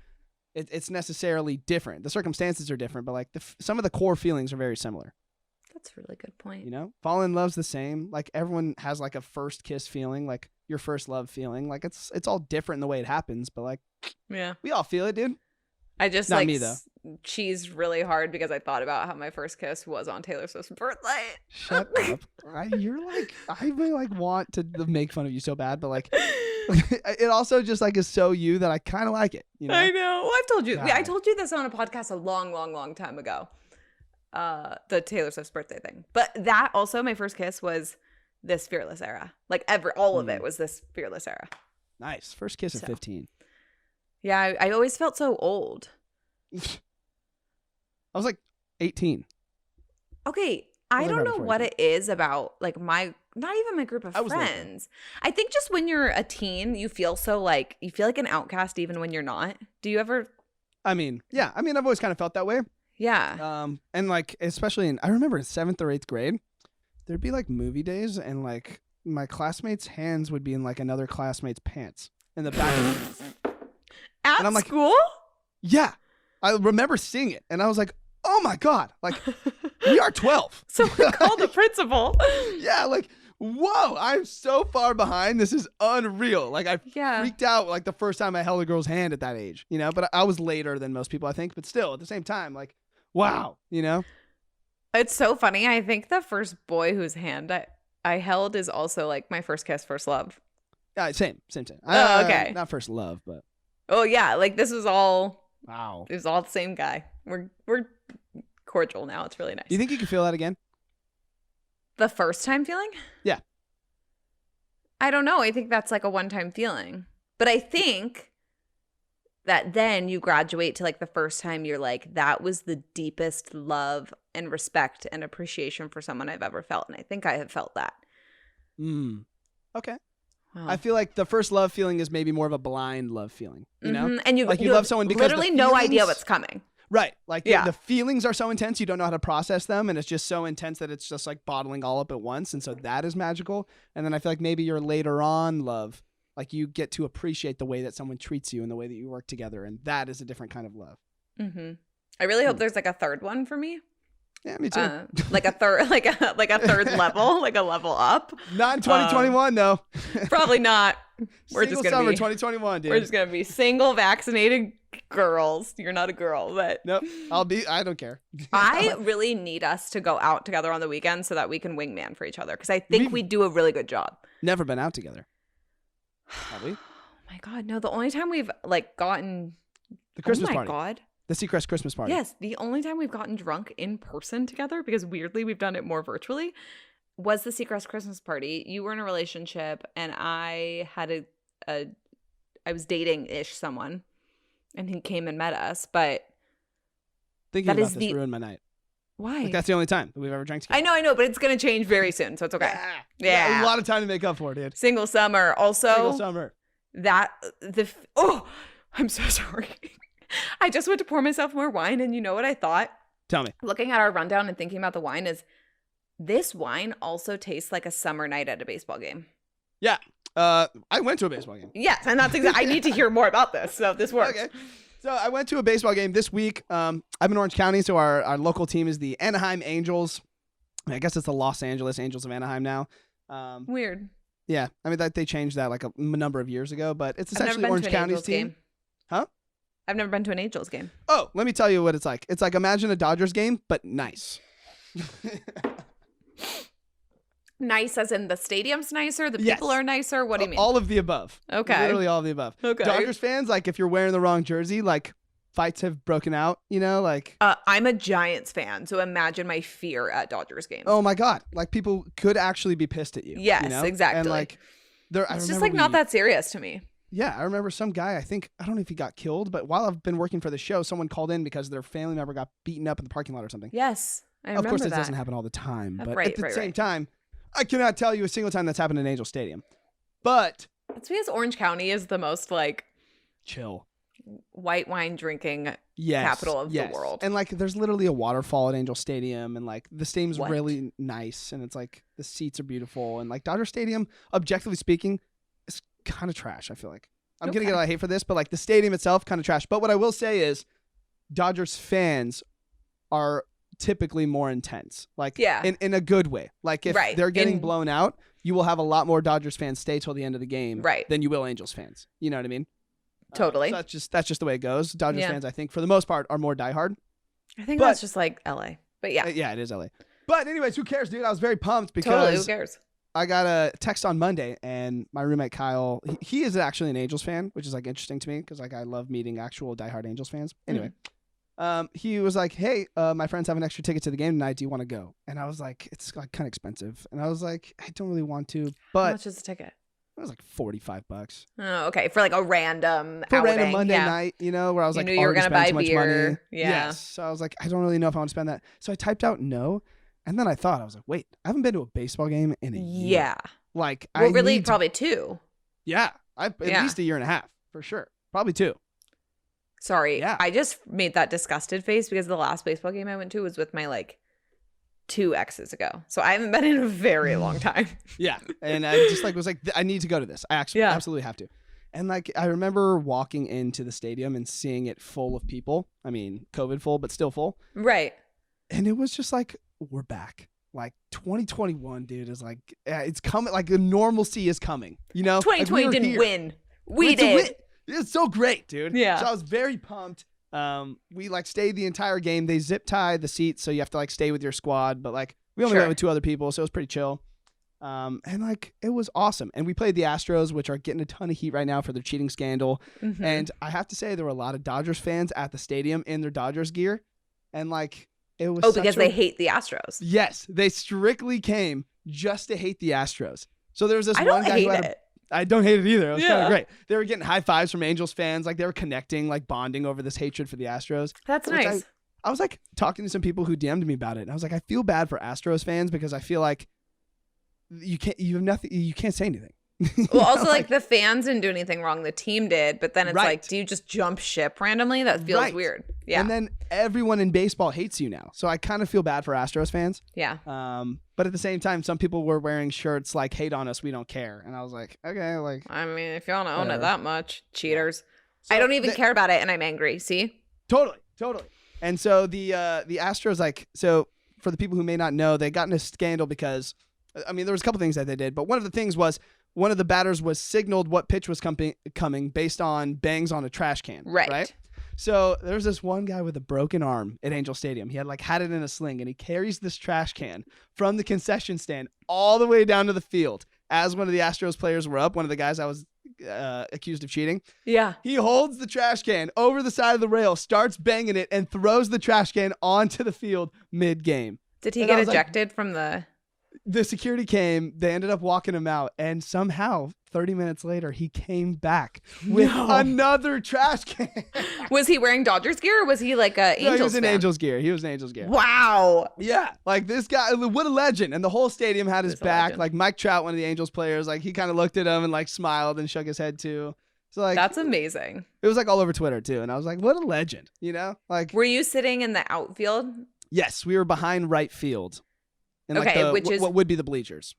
it's necessarily different. The circumstances are different, but like some of the core feelings are very similar. That's a really good point. Falling in love's the same. Like everyone has like a first kiss feeling, like your first love feeling. Like it's all different in the way it happens, but like we all feel it, dude. I just Not me, though. cheesed really hard because I thought about how my first kiss was on Taylor Swift's birthday. Shut up. You're like, I really like want to make fun of you so bad, but like it also just like is so you that I kind of like it. I know. Well, I've told you. God. I told you this on a podcast a long, long, long time ago. The Taylor Swift's birthday thing. But that also, my first kiss was this Fearless era. Like all of it was this Fearless era. Nice. First kiss at 15. Yeah, I always felt so old. I was like 18. Okay, I don't know what it is about like not even my group of I was friends. I think just when you're a teen, you feel like an outcast even when you're not. Do you ever? I mean, yeah. I mean, I've always kind of felt that way. Yeah. And like especially I remember in 7th or 8th grade, there'd be like movie days and like my classmates' hands would be in like another classmate's pants in the back of At I'm like, school? Yeah. I remember seeing it and I was like, oh my God, like we are 12. Someone called the principal. Yeah, like, whoa, I'm so far behind. This is unreal. Like I freaked out like the first time I held a girl's hand at that age, but I was later than most people, I think, but still at the same time, like, wow, It's so funny. I think the first boy whose hand I held is also like my first kiss, first love. Same. Oh, okay. Not first love, but. Oh yeah, like this was all. Wow. It was all the same guy. We're cordial now. It's really nice. You think you can feel that again? The first time feeling? Yeah. I don't know. I think that's like a one-time feeling. But I think that then you graduate to like the first time you're like, that was the deepest love and respect and appreciation for someone I've ever felt. And I think I have felt that. Okay. Wow. I feel like the first love feeling is maybe more of a blind love feeling, Mm-hmm. And you love someone because literally no idea what's coming. Right. Like the feelings are so intense, you don't know how to process them. And it's just so intense that it's just like bottling all up at once. And so that is magical. And then I feel like maybe your later on love, like you get to appreciate the way that someone treats you and the way that you work together. And that is a different kind of love. Mm-hmm. I really hope there's like a third one for me. Yeah, me too. Like a third, like a third level, like a level up. Not in 2021, though. Probably not. We're just gonna summer be 2021, dude. We're just gonna be single, vaccinated girls. You're not a girl, but nope. I don't care. I really need us to go out together on the weekend so that we can wingman for each other because I think we do a really good job. Never been out together. Have we? Oh my God, no. The only time we've like gotten the Christmas party. Oh my God. The Seacrest Christmas party. Yes, the only time we've gotten drunk in person together, because weirdly we've done it more virtually, was the Seacrest Christmas party. You were in a relationship, and I had I was dating-ish someone, and he came and met us. But thinking about this ruined my night. Why? Like, that's the only time that we've ever drank together. I know, but it's gonna change very soon, so it's okay. Yeah. A lot of time to make up for, dude. Single summer, also. Single summer. I'm so sorry. I just went to pour myself more wine, and you know what I thought? Tell me. Looking at our rundown and thinking about the wine is, this wine also tastes like a summer night at a baseball game. Yeah. I went to a baseball game. Yes, and that's exactly. I need to hear more about this, so this works. Okay. So I went to a baseball game this week. I'm in Orange County, so our local team is the Anaheim Angels. I guess it's the Los Angeles Angels of Anaheim now. Weird. Yeah. I mean, they changed that like a number of years ago, but it's essentially I've never been Orange to an County's Angels team. Game. Huh? I've never been to an Angels game. Oh, let me tell you what it's like. It's like imagine a Dodgers game, but nice. Nice as in the stadium's nicer, the people are nicer? What do you mean? All of the above. Okay. Literally all of the above. Okay. Dodgers fans, like if you're wearing the wrong jersey, like fights have broken out, like. I'm a Giants fan, so imagine my fear at Dodgers games. Oh my God. Like people could actually be pissed at you. Yes, exactly. And like, it's just like not that serious to me. Yeah, I remember some guy, I don't know if he got killed, but while I've been working for the show, someone called in because their family member got beaten up in the parking lot or something. Yes, I remember that. Of course, it that doesn't happen all the time, but right, at the same time, I cannot tell you a single time that's happened in Angel Stadium. But It's because Orange County is the most like chill white wine drinking capital of the world. And like there's literally a waterfall at Angel Stadium, and like the stadium's What? really nice, and it's like the seats are beautiful, and like Dodger Stadium, objectively speaking, is kind of trash. I feel like I'm gonna get a lot of hate for this, but like the stadium itself kind of trash. But what I will say is Dodgers fans are typically more intense, like in a good way. Like if they're getting blown out, you will have a lot more Dodgers fans stay till the end of the game than you will Angels fans. You know what I mean? Totally. So that's just the way it goes. Dodgers fans, I think, for the most part, are more diehard. I think that's just like LA. But yeah. Yeah, it is LA. But anyways, who cares, dude? I was very pumped because totally, who cares? I got a text on Monday, and my roommate Kyle, he is actually an Angels fan, which is like interesting to me because like I love meeting actual diehard Angels fans. Anyway, he was like, "Hey, my friends have an extra ticket to the game tonight. Do you want to go?" And I was like, "It's like kind of expensive," and I was like, "I don't really want to." But how much is the ticket? It was like $45. Oh, okay. For like a random outing. Random Monday night, you know, where I was like, you were going to buy beer. Money. Yeah. Yes. So I was like, I don't really know if I want to spend that. So I typed out no. And then I thought, I was like, wait, I haven't been to a baseball game in a year. Yeah. Like, probably 2. Yeah. At least a year and a half, for sure. Probably 2. Sorry. Yeah. I just made that disgusted face because the last baseball game I went to was with my like 2 exes ago. So I haven't been in a very long time. Yeah. And I just like was like, I need to go to this. I actually absolutely have to. And like I remember walking into the stadium and seeing it full of people. I mean, COVID full, but still full. Right. And it was just like, we're back. Like 2021, dude, is like it's coming. Like the normalcy is coming. You know, 2020 like, didn't win. We did. It's so great, dude. Yeah. So I was very pumped. We like stayed the entire game. They zip tie the seats, so you have to like stay with your squad. But like we only went with 2 other people, so it was pretty chill. And like it was awesome. And we played the Astros, which are getting a ton of heat right now for their cheating scandal. Mm-hmm. And I have to say there were a lot of Dodgers fans at the stadium in their Dodgers gear, and like it was because they hate the Astros. Yes, they strictly came just to hate the Astros. So there was this one guy who had I don't hate it either. It was kind of great. They were getting high fives from Angels fans. Like they were connecting, like bonding over this hatred for the Astros. That's nice. I was like talking to some people who DM'd me about it. And I was like, I feel bad for Astros fans because I feel like you can't say anything. Well, also like the fans didn't do anything wrong. The team did. But then it's like, do you just jump ship randomly? That feels weird. Yeah. And then everyone in baseball hates you now. So I kind of feel bad for Astros fans. Yeah. But at the same time, some people were wearing shirts like "Hate on us, we don't care," and I was like, okay, like. I mean, if you want to own it that much, cheaters. So I don't even care about it, and I'm angry. See. Totally. And so the Astros, like, so for the people who may not know, they got in a scandal because, I mean, there was a couple things that they did, but one of the things was one of the batters was signaled what pitch was coming based on bangs on a trash can. Right. So there's this one guy with a broken arm at Angel Stadium. He had it in a sling, and he carries this trash can from the concession stand all the way down to the field. As one of the Astros players were up, one of the guys I was accused of cheating. Yeah. He holds the trash can over the side of the rail, starts banging it, and throws the trash can onto the field mid-game. Did he get ejected from the... The security came, they ended up walking him out, and somehow 30 minutes later he came back with another trash can. Was he wearing Dodgers gear or was he like a Angels No, he was in fan? Angels gear. He was in Angels gear. Wow. Yeah. Like this guy, what a legend. And the whole stadium had his back. Like Mike Trout, one of the Angels players, like he kind of looked at him and like smiled and shook his head too. So like that's amazing. It was like all over Twitter too. And I was like, what a legend, you know? Like, were you sitting in the outfield? Yes, we were behind right field. And which is what would be the bleachers.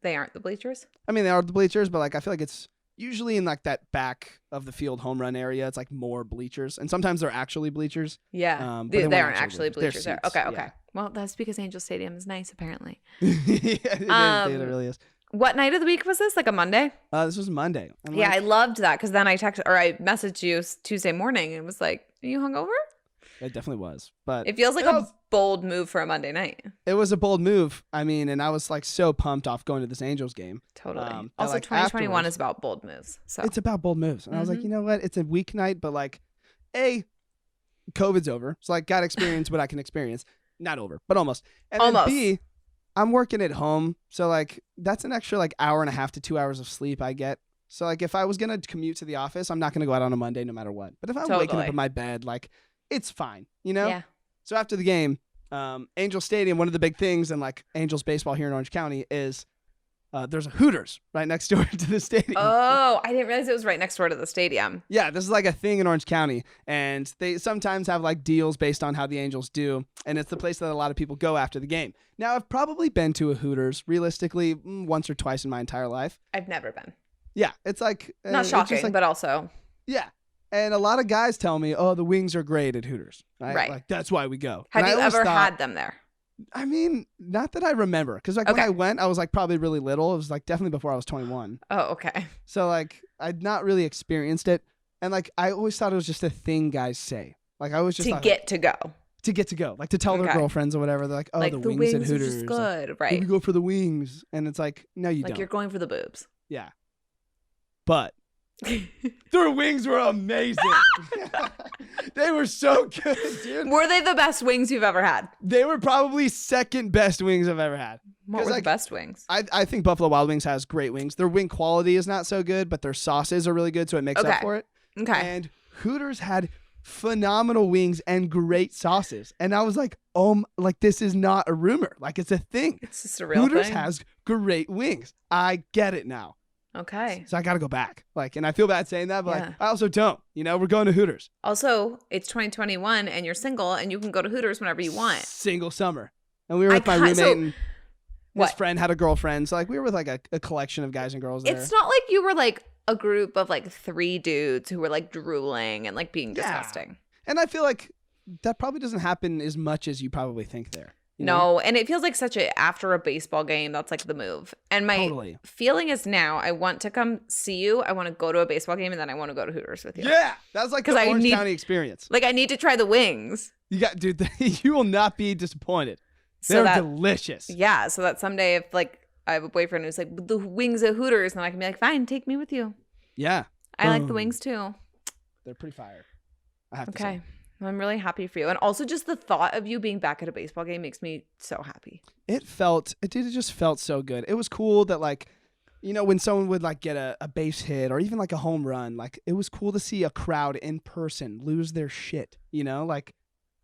They aren't the bleachers? I mean, they are the bleachers, but like I feel like it's usually in like that back of the field home run area. It's like more bleachers, and sometimes they're actually bleachers. Yeah, they aren't actually bleachers there. Okay. Yeah. Well, that's because Angel Stadium is nice, apparently. It really is. What night of the week was this? Like a Monday? This was Monday. I loved that because then I messaged you Tuesday morning and was like, "Are you hungover?" It definitely was, but it feels like a bold move for a Monday night. It was a bold move. I mean, and I was like so pumped off going to this Angels game. Totally. Also, 2021 is about bold moves. So it's about bold moves, and I was like, you know what? It's a weeknight, but like, COVID's over, so like, got to experience what I can experience. Not over, but almost. And then B, I'm working at home, so like that's an extra like hour and a half to 2 hours of sleep I get. So like, if I was gonna commute to the office, I'm not gonna go out on a Monday no matter what. But if I'm waking up in my bed, like. It's fine, you know? Yeah. So after the game, Angel Stadium, one of the big things in like Angels baseball here in Orange County is there's a Hooters right next door to the stadium. Oh, I didn't realize it was right next door to the stadium. Yeah, this is like a thing in Orange County, and they sometimes have like deals based on how the Angels do, and it's the place that a lot of people go after the game. Now, I've probably been to a Hooters realistically once or twice in my entire life. I've never been. Yeah, it's like not shocking, but also yeah. And a lot of guys tell me, "Oh, the wings are great at Hooters." Right? Like that's why we go. Have you ever had them there? I mean, not that I remember, because like when I went, I was like probably really little. It was like definitely before I was 21. Oh, okay. So like I'd not really experienced it, and like I always thought it was just a thing guys say. Like I was just to get to go, like to tell their girlfriends or whatever. They're like, "Oh, like, the wings at Hooters are just good, like, right? We go for the wings," and it's like, no, you don't. Like you're going for the boobs. Yeah, but their wings were amazing. They were so good, dude. Were they the best wings you've ever had? They were probably second best wings I've ever had. What were the best wings? I think Buffalo Wild Wings has great wings. Their wing quality is not so good, but their sauces are really good, so it makes up for it. Okay. And Hooters had phenomenal wings and great sauces. And I was like, like this is not a rumor. Like it's a thing. It's just a real thing. Hooters has great wings. I get it now. Okay. So I got to go back. Like, and I feel bad saying that, but like, I also don't. You know, we're going to Hooters. Also, it's 2021 and you're single and you can go to Hooters whenever you want. Single summer. And we were with my roommate and his friend had a girlfriend. So like we were with like a collection of guys and girls there. It's not like you were like a group of like 3 dudes who were like drooling and like being disgusting. And I feel like that probably doesn't happen as much as you probably think there. No, and it feels like such after a baseball game, that's like the move. And my feeling is now I want to come see you. I want to go to a baseball game and then I want to go to Hooters with you. Yeah, that's like the Orange County experience. Like I need to try the wings. Dude, you will not be disappointed. They're delicious. Yeah, so that someday if like I have a boyfriend who's like the wings at Hooters, then I can be like, fine, take me with you. Yeah, I like the wings too. They're pretty fire. I have to say. Okay. I'm really happy for you. And also just the thought of you being back at a baseball game makes me so happy. It just felt so good. It was cool that like, you know, when someone would like get a base hit or even like a home run, like it was cool to see a crowd in person lose their shit, you know, like.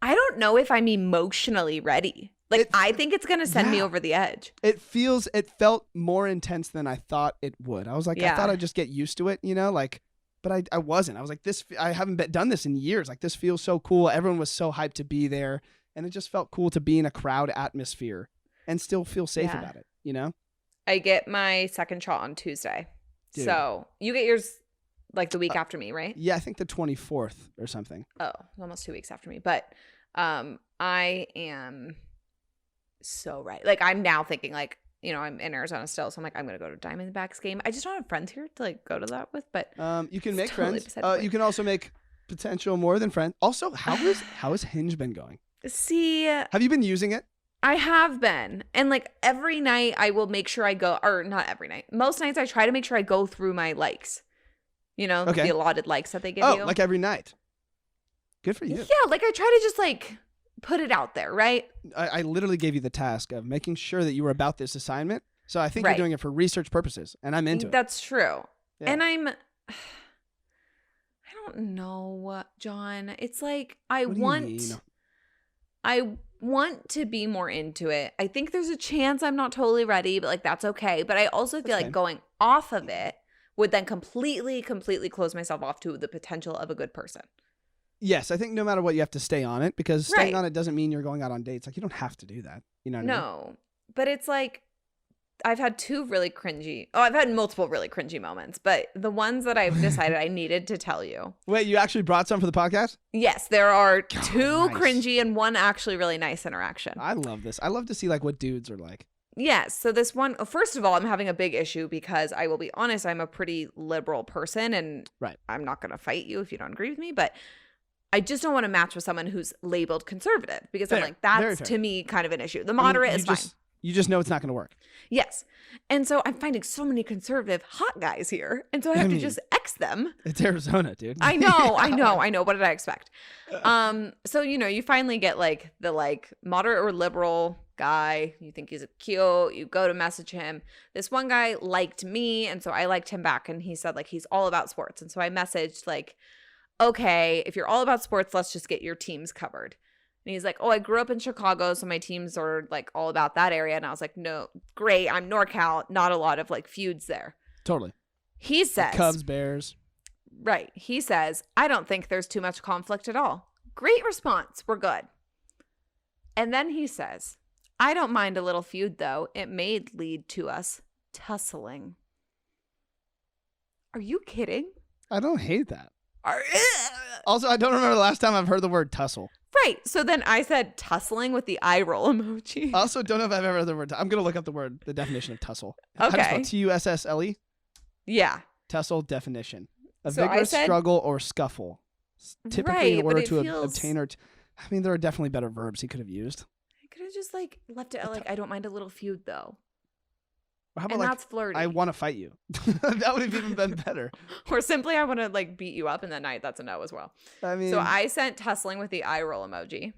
I don't know if I'm emotionally ready. Like I think it's going to send me over the edge. It felt more intense than I thought it would. I was like, I thought I'd just get used to it, you know, like. But I wasn't. I was like, I haven't done this in years. Like, this feels so cool. Everyone was so hyped to be there. And it just felt cool to be in a crowd atmosphere and still feel safe about it, you know? I get my second shot on Tuesday. Dude. So you get yours like the week after me, right? Yeah, I think the 24th or something. Oh, almost 2 weeks after me. But I am so right. Like, I'm now thinking like, you know, I'm in Arizona still, so I'm like, I'm gonna go to Diamondbacks game. I just don't have friends here to like go to that with, but you can make friends. You can also make potential more than friends. Also, how has Hinge been going? See, have you been using it? I have been, and like every night I will make sure I go, or not every night. Most nights I try to make sure I go through my likes. You know, the allotted likes that they give you. Oh, like every night. Good for you. Yeah, like I try to just like put it out there, right? I literally gave you the task of making sure that you were about this assignment. So I think you're doing it for research purposes, and I'm into it. That's true. Yeah. And I don't know, John. It's like I want to be more into it. I think there's a chance I'm not totally ready, but like that's okay. But I also feel like going off of it would then completely close myself off to the potential of a good person. Yes, I think no matter what, you have to stay on it because staying on it doesn't mean you're going out on dates. Like, you don't have to do that. You know what I mean? No, but it's like I've had I've had multiple really cringy moments, but the ones that I've decided I needed to tell you. Wait, you actually brought some for the podcast? Yes, there are 2 cringy and 1 actually really nice interaction. I love this. I love to see like what dudes are like. Yes. So this one, first of all, I'm having a big issue because I will be honest, I'm a pretty liberal person and I'm not going to fight you if you don't agree with me, but I just don't want to match with someone who's labeled conservative because I'm like, that's to me kind of an issue. The moderate is fine. You just know it's not going to work. Yes. And so I'm finding so many conservative hot guys here. And so I have to just X them. It's Arizona, dude. I know. What did I expect? So, you know, you finally get like the like moderate or liberal guy. You think he's cute. You go to message him. This one guy liked me. And so I liked him back. And he said like, he's all about sports. And so I messaged like, okay, if you're all about sports, let's just get your teams covered. And he's like, oh, I grew up in Chicago, so my teams are like all about that area. And I was like, no, great. I'm NorCal. Not a lot of like feuds there. Totally. He says. Cubs, Bears. Right. He says, I don't think there's too much conflict at all. Great response. We're good. And then he says, I don't mind a little feud, though. It may lead to us tussling. Are you kidding? I don't hate that. Also, I don't remember the last time I've heard the word tussle. Right. So then I said tussling with the eye roll emoji. I also don't know if I've ever heard the word. I'm going to look up the definition of tussle. Okay. How do you spell Tussle? Yeah. Tussle definition. A So I vigorous said- struggle or scuffle. Typically Right, in order but it to feels- obtain or... I mean, there are definitely better verbs he could have used. I could have just like left it like, I don't mind a little feud, though. Or how about And like, that's flirty. I want to fight you. That would have even been better. Or simply, I want to like beat you up in the night. That's a no as well. I mean... So I sent tussling with the eye roll emoji.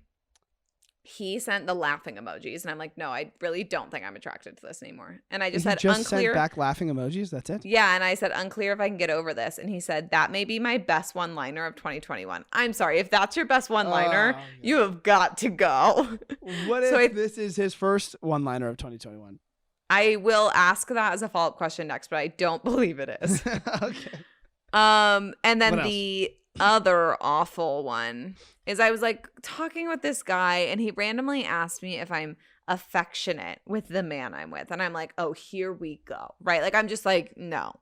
He sent the laughing emojis, and I'm like, no, I really don't think I'm attracted to this anymore. And I just said unclear. Sent back laughing emojis. That's it. Yeah, and I said unclear if I can get over this, and he said that may be my best one-liner of 2021. I'm sorry, if that's your best one-liner, Oh, you have got to go. What So if this is his first one-liner of 2021? I will ask that as a follow-up question next, but I don't believe it is. Okay. And then What the other awful one is I was like talking with this guy and he randomly asked me if I'm affectionate with the man I'm with. And I'm like, oh, here we go. Right. Like, I'm just like, no.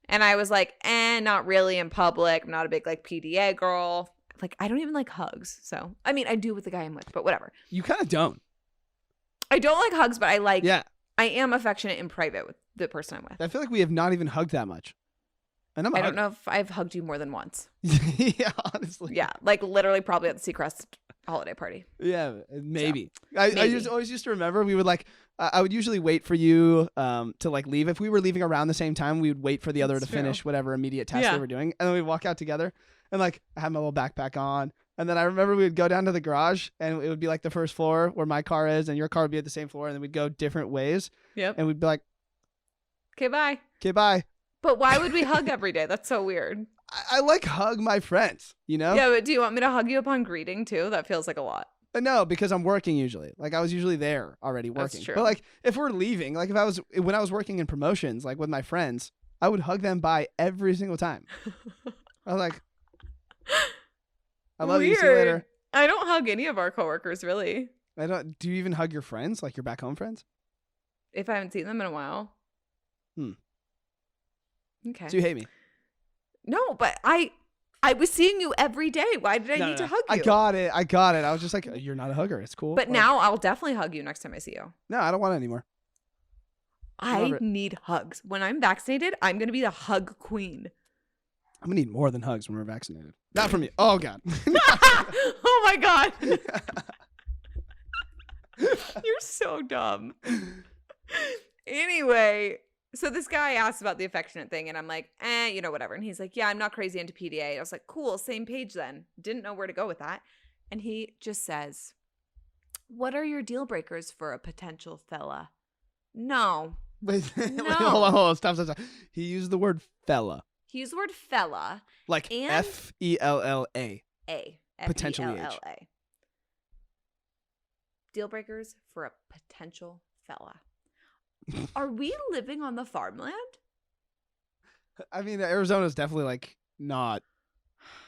And I was like, not really in public. I'm not a big like PDA girl. Like, I don't even like hugs. So, I mean, I do with the guy I'm with, but whatever. You kind of don't. I don't like hugs, but I like, Yeah. I am affectionate in private with the person I'm with. I feel like we have not even hugged that much. And I don't know if I've hugged you more than once. Yeah, honestly. Yeah. Like literally probably at the Seacrest holiday party. Yeah, maybe. So, I maybe. always used to remember we would like, I would usually wait for you to like leave. If we were leaving around the same time, we would wait for the other That's to finish true. whatever immediate task Yeah. they were doing. And then we'd walk out together and like I had my little backpack on. And then I remember we would go down to the garage and it would be like the first floor where my car is and your car would be at the same floor. And then we'd go different ways. Yep. And we'd be like, Okay, bye. okay, bye. But why would we hug every day? That's so weird. I like hug my friends, you know? Yeah, but do you want me to hug you upon greeting too? That feels like a lot. No, because I'm working usually. Like I was usually there already That's working. true. But like if we're leaving, like when I was working in promotions, like with my friends, I would hug them bye every single time. I was like, I love you. See you later. I don't hug any of our coworkers really. Do you even hug your friends, like your back home friends? If I haven't seen them in a while. Okay. Do you hate me? No, but I was seeing you every day. Why did I need to hug you? I got it. I was just like, you're not a hugger. It's cool. But Like, now I'll definitely hug you next time I see you. no, I don't want it anymore. I Love it. need hugs. When I'm vaccinated, I'm going to be the hug queen. I'm gonna need more than hugs when we're vaccinated. Not from you. Oh God. Oh my God. You're so dumb. Anyway, so this guy asked about the affectionate thing, and I'm like, whatever. And he's like, yeah, I'm not crazy into PDA. I was like, cool, same page then. Didn't know where to go with that. And he just says, what are your deal breakers for a potential fella? No. Wait, No. hold on. Stop. He used the word fella. He used the word fella. Like And- Fella. A. Potentially H. F-E-L-L-A. Deal breakers for a potential fella. Are we living on the farmland? I mean, Arizona's definitely like not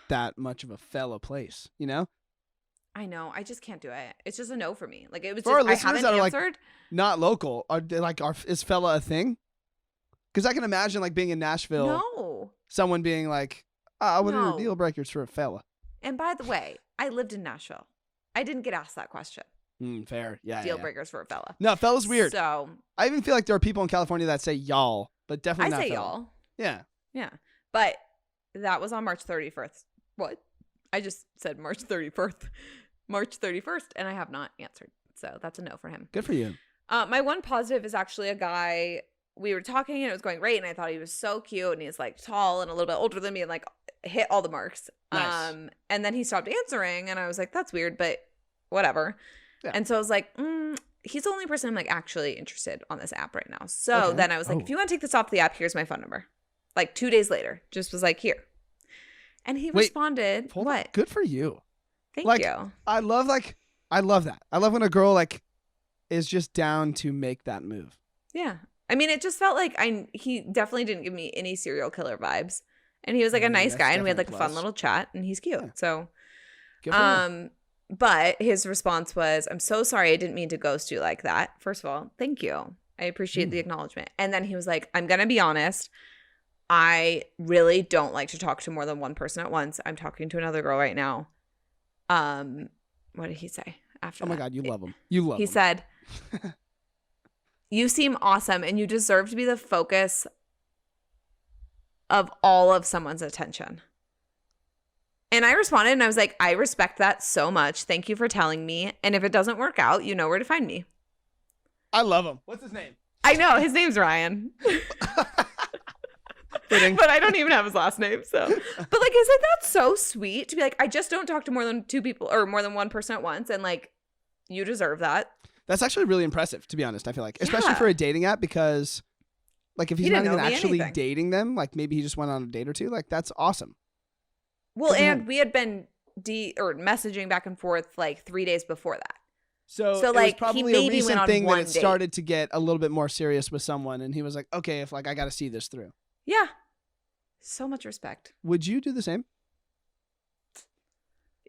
that much of a fella place, you know? I know. I just can't do it. It's just a no for me. Like it was For our just I listeners haven't that are, like, answered. Not local. Are they like is fella a thing? Because I can imagine like being in Nashville, No. someone being like, what are No. your deal breakers for a fella? And by the way, I lived in Nashville. I didn't get asked that question. Fair. Yeah. Deal yeah. breakers for a fella. No, fella's weird. So I even feel like there are people in California that say y'all, but I definitely not say fella. y'all. Yeah. Yeah. But that was on March 31st. What? I just said March 31st. March 31st, and I have not answered. So that's a no for him. Good for you. My one positive is actually a guy. We were talking and it was going great, and I thought he was so cute, and he's like tall and a little bit older than me, and like hit all the marks. Nice. And then he stopped answering, and I was like, that's weird, but whatever. Yeah. And so I was like, he's the only person I'm like actually interested on this app right now. So Okay. then I was like, if you want to take this off the app, here's my phone number. Like 2 days later, just was like, here. And he Wait, responded, Hold on. what? Good for you. Thank like, you. I love like I love that. I love when a girl like is just down to make that move. Yeah. I mean, it just felt like he definitely didn't give me any serial killer vibes. And he was like a nice guy, and we had like a fun little chat, and he's cute. Yeah. So, but his response was, "I'm so sorry, I didn't mean to ghost you like that." First of all, thank you. I appreciate the acknowledgement. And then he was like, "I'm going to be honest. I really don't like to talk to more than one person at once. I'm talking to another girl right now." What did he say after that? Oh my God, you love him. You love him. He said, "You seem awesome, and you deserve to be the focus of all of someone's attention." And I responded, and I was like, "I respect that so much. Thank you for telling me. And if it doesn't work out, you know where to find me." I love him. What's his name? I know. His name's Ryan. But I don't even have his last name. So, but like, isn't that so sweet to be like, I just don't talk to more than two people or more than one person at once. And like, you deserve that. That's actually really impressive, to be honest. I feel like, especially for a dating app, because like if he's not even actually dating them, like maybe he just went on a date or two. Like that's awesome. Well, and we had been messaging back and forth like 3 days before that. So it like was probably he maybe a recent went on thing one that it date. started to get a little bit more serious with someone, and he was like, "Okay, if like I got to see this through." Yeah, so much respect. Would you do the same?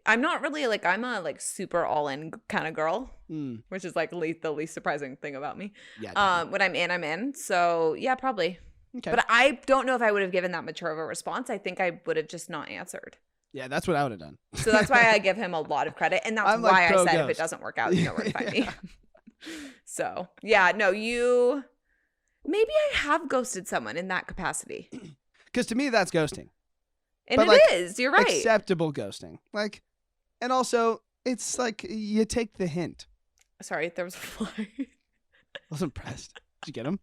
I'm not really like I'm a like super all in kind of girl, which is like the least surprising thing about me. Yeah. When I'm in. So yeah, probably. Okay. But I don't know if I would have given that mature of a response. I think I would have just not answered. Yeah, that's what I would have done. So that's why I give him a lot of credit. And that's why I said if it doesn't work out, you know where to find me. So, yeah, no, maybe I have ghosted someone in that capacity. Because to me, that's ghosting. And but it is. You're right. Acceptable ghosting. Like, and also, it's like you take the hint. Sorry, there was a fly. I was impressed. Did you get him?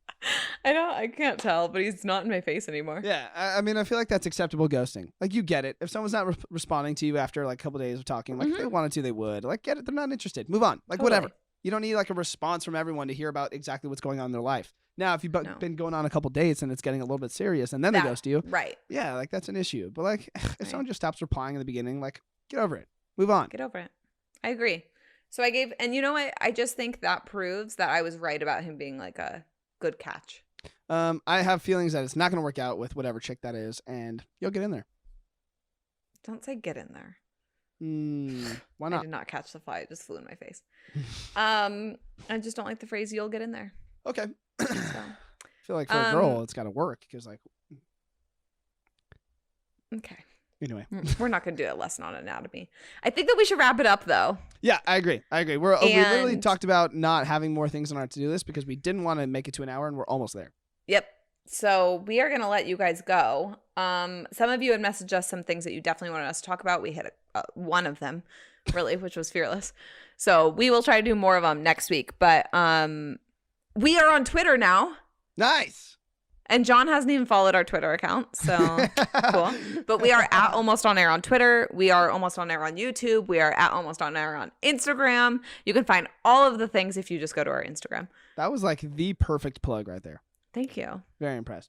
I can't tell, but he's not in my face anymore. Yeah, I mean, I feel like that's acceptable ghosting. Like, you get it. If someone's not responding to you after like a couple days of talking, like if they wanted to, they would. Like, get it. They're not interested. Move on. Like, whatever. You don't need like a response from everyone to hear about exactly what's going on in their life. Now, if you've been going on a couple dates and it's getting a little bit serious and then they ghost you, right? Yeah, like that's an issue. But like, if someone just stops replying in the beginning, like, get over it. Move on. Get over it. I agree. So and you know what? I just think that proves that I was right about him being like a good catch. I have feelings that it's not going to work out with whatever chick that is, and you'll get in there. Don't say get in there. Why not? I did not catch the fly. It just flew in my face. I just don't like the phrase "you'll get in there." Okay. So. I feel like for a girl, it's got to work because like. Okay. Anyway, we're not going to do a lesson on anatomy. I think that we should wrap it up, though. Yeah, I agree. We literally talked about not having more things on our to-do list because we didn't want to make it to an hour, and we're almost there. Yep. So we are going to let you guys go. Some of you had messaged us some things that you definitely wanted us to talk about. We hit one of them, really, which was fearless. So we will try to do more of them next week. But we are on Twitter now. Nice. And Jon hasn't even followed our Twitter account, so cool. But we are at Almost On Air on Twitter. We are Almost On Air on YouTube. We are at Almost On Air on Instagram. You can find all of the things if you just go to our Instagram. That was like the perfect plug right there. Thank you. Very impressed.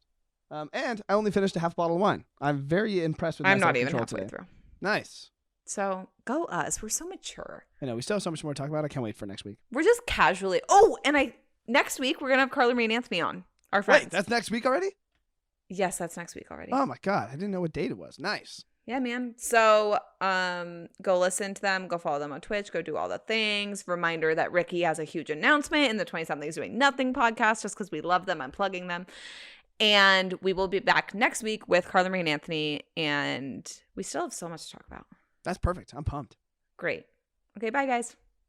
And I only finished a half bottle of wine. I'm very impressed with my self-control today. I'm not even halfway through. Nice. So go us. We're so mature. I know. We still have so much more to talk about. I can't wait for next week. We're just casually. Oh, and next week we're going to have Carla Marie and Anthony on. Our friends. Wait, that's next week already? Yes, that's next week already. Oh my God. I didn't know what date it was. Nice. Yeah, man. So go listen to them. Go follow them on Twitch. Go do all the things. Reminder that Ricky has a huge announcement in the 20-somethings Doing Nothing podcast just because we love them. I'm plugging them. And we will be back next week with Carla Marie and Anthony. And we still have so much to talk about. That's perfect. I'm pumped. Great. Okay, bye, guys.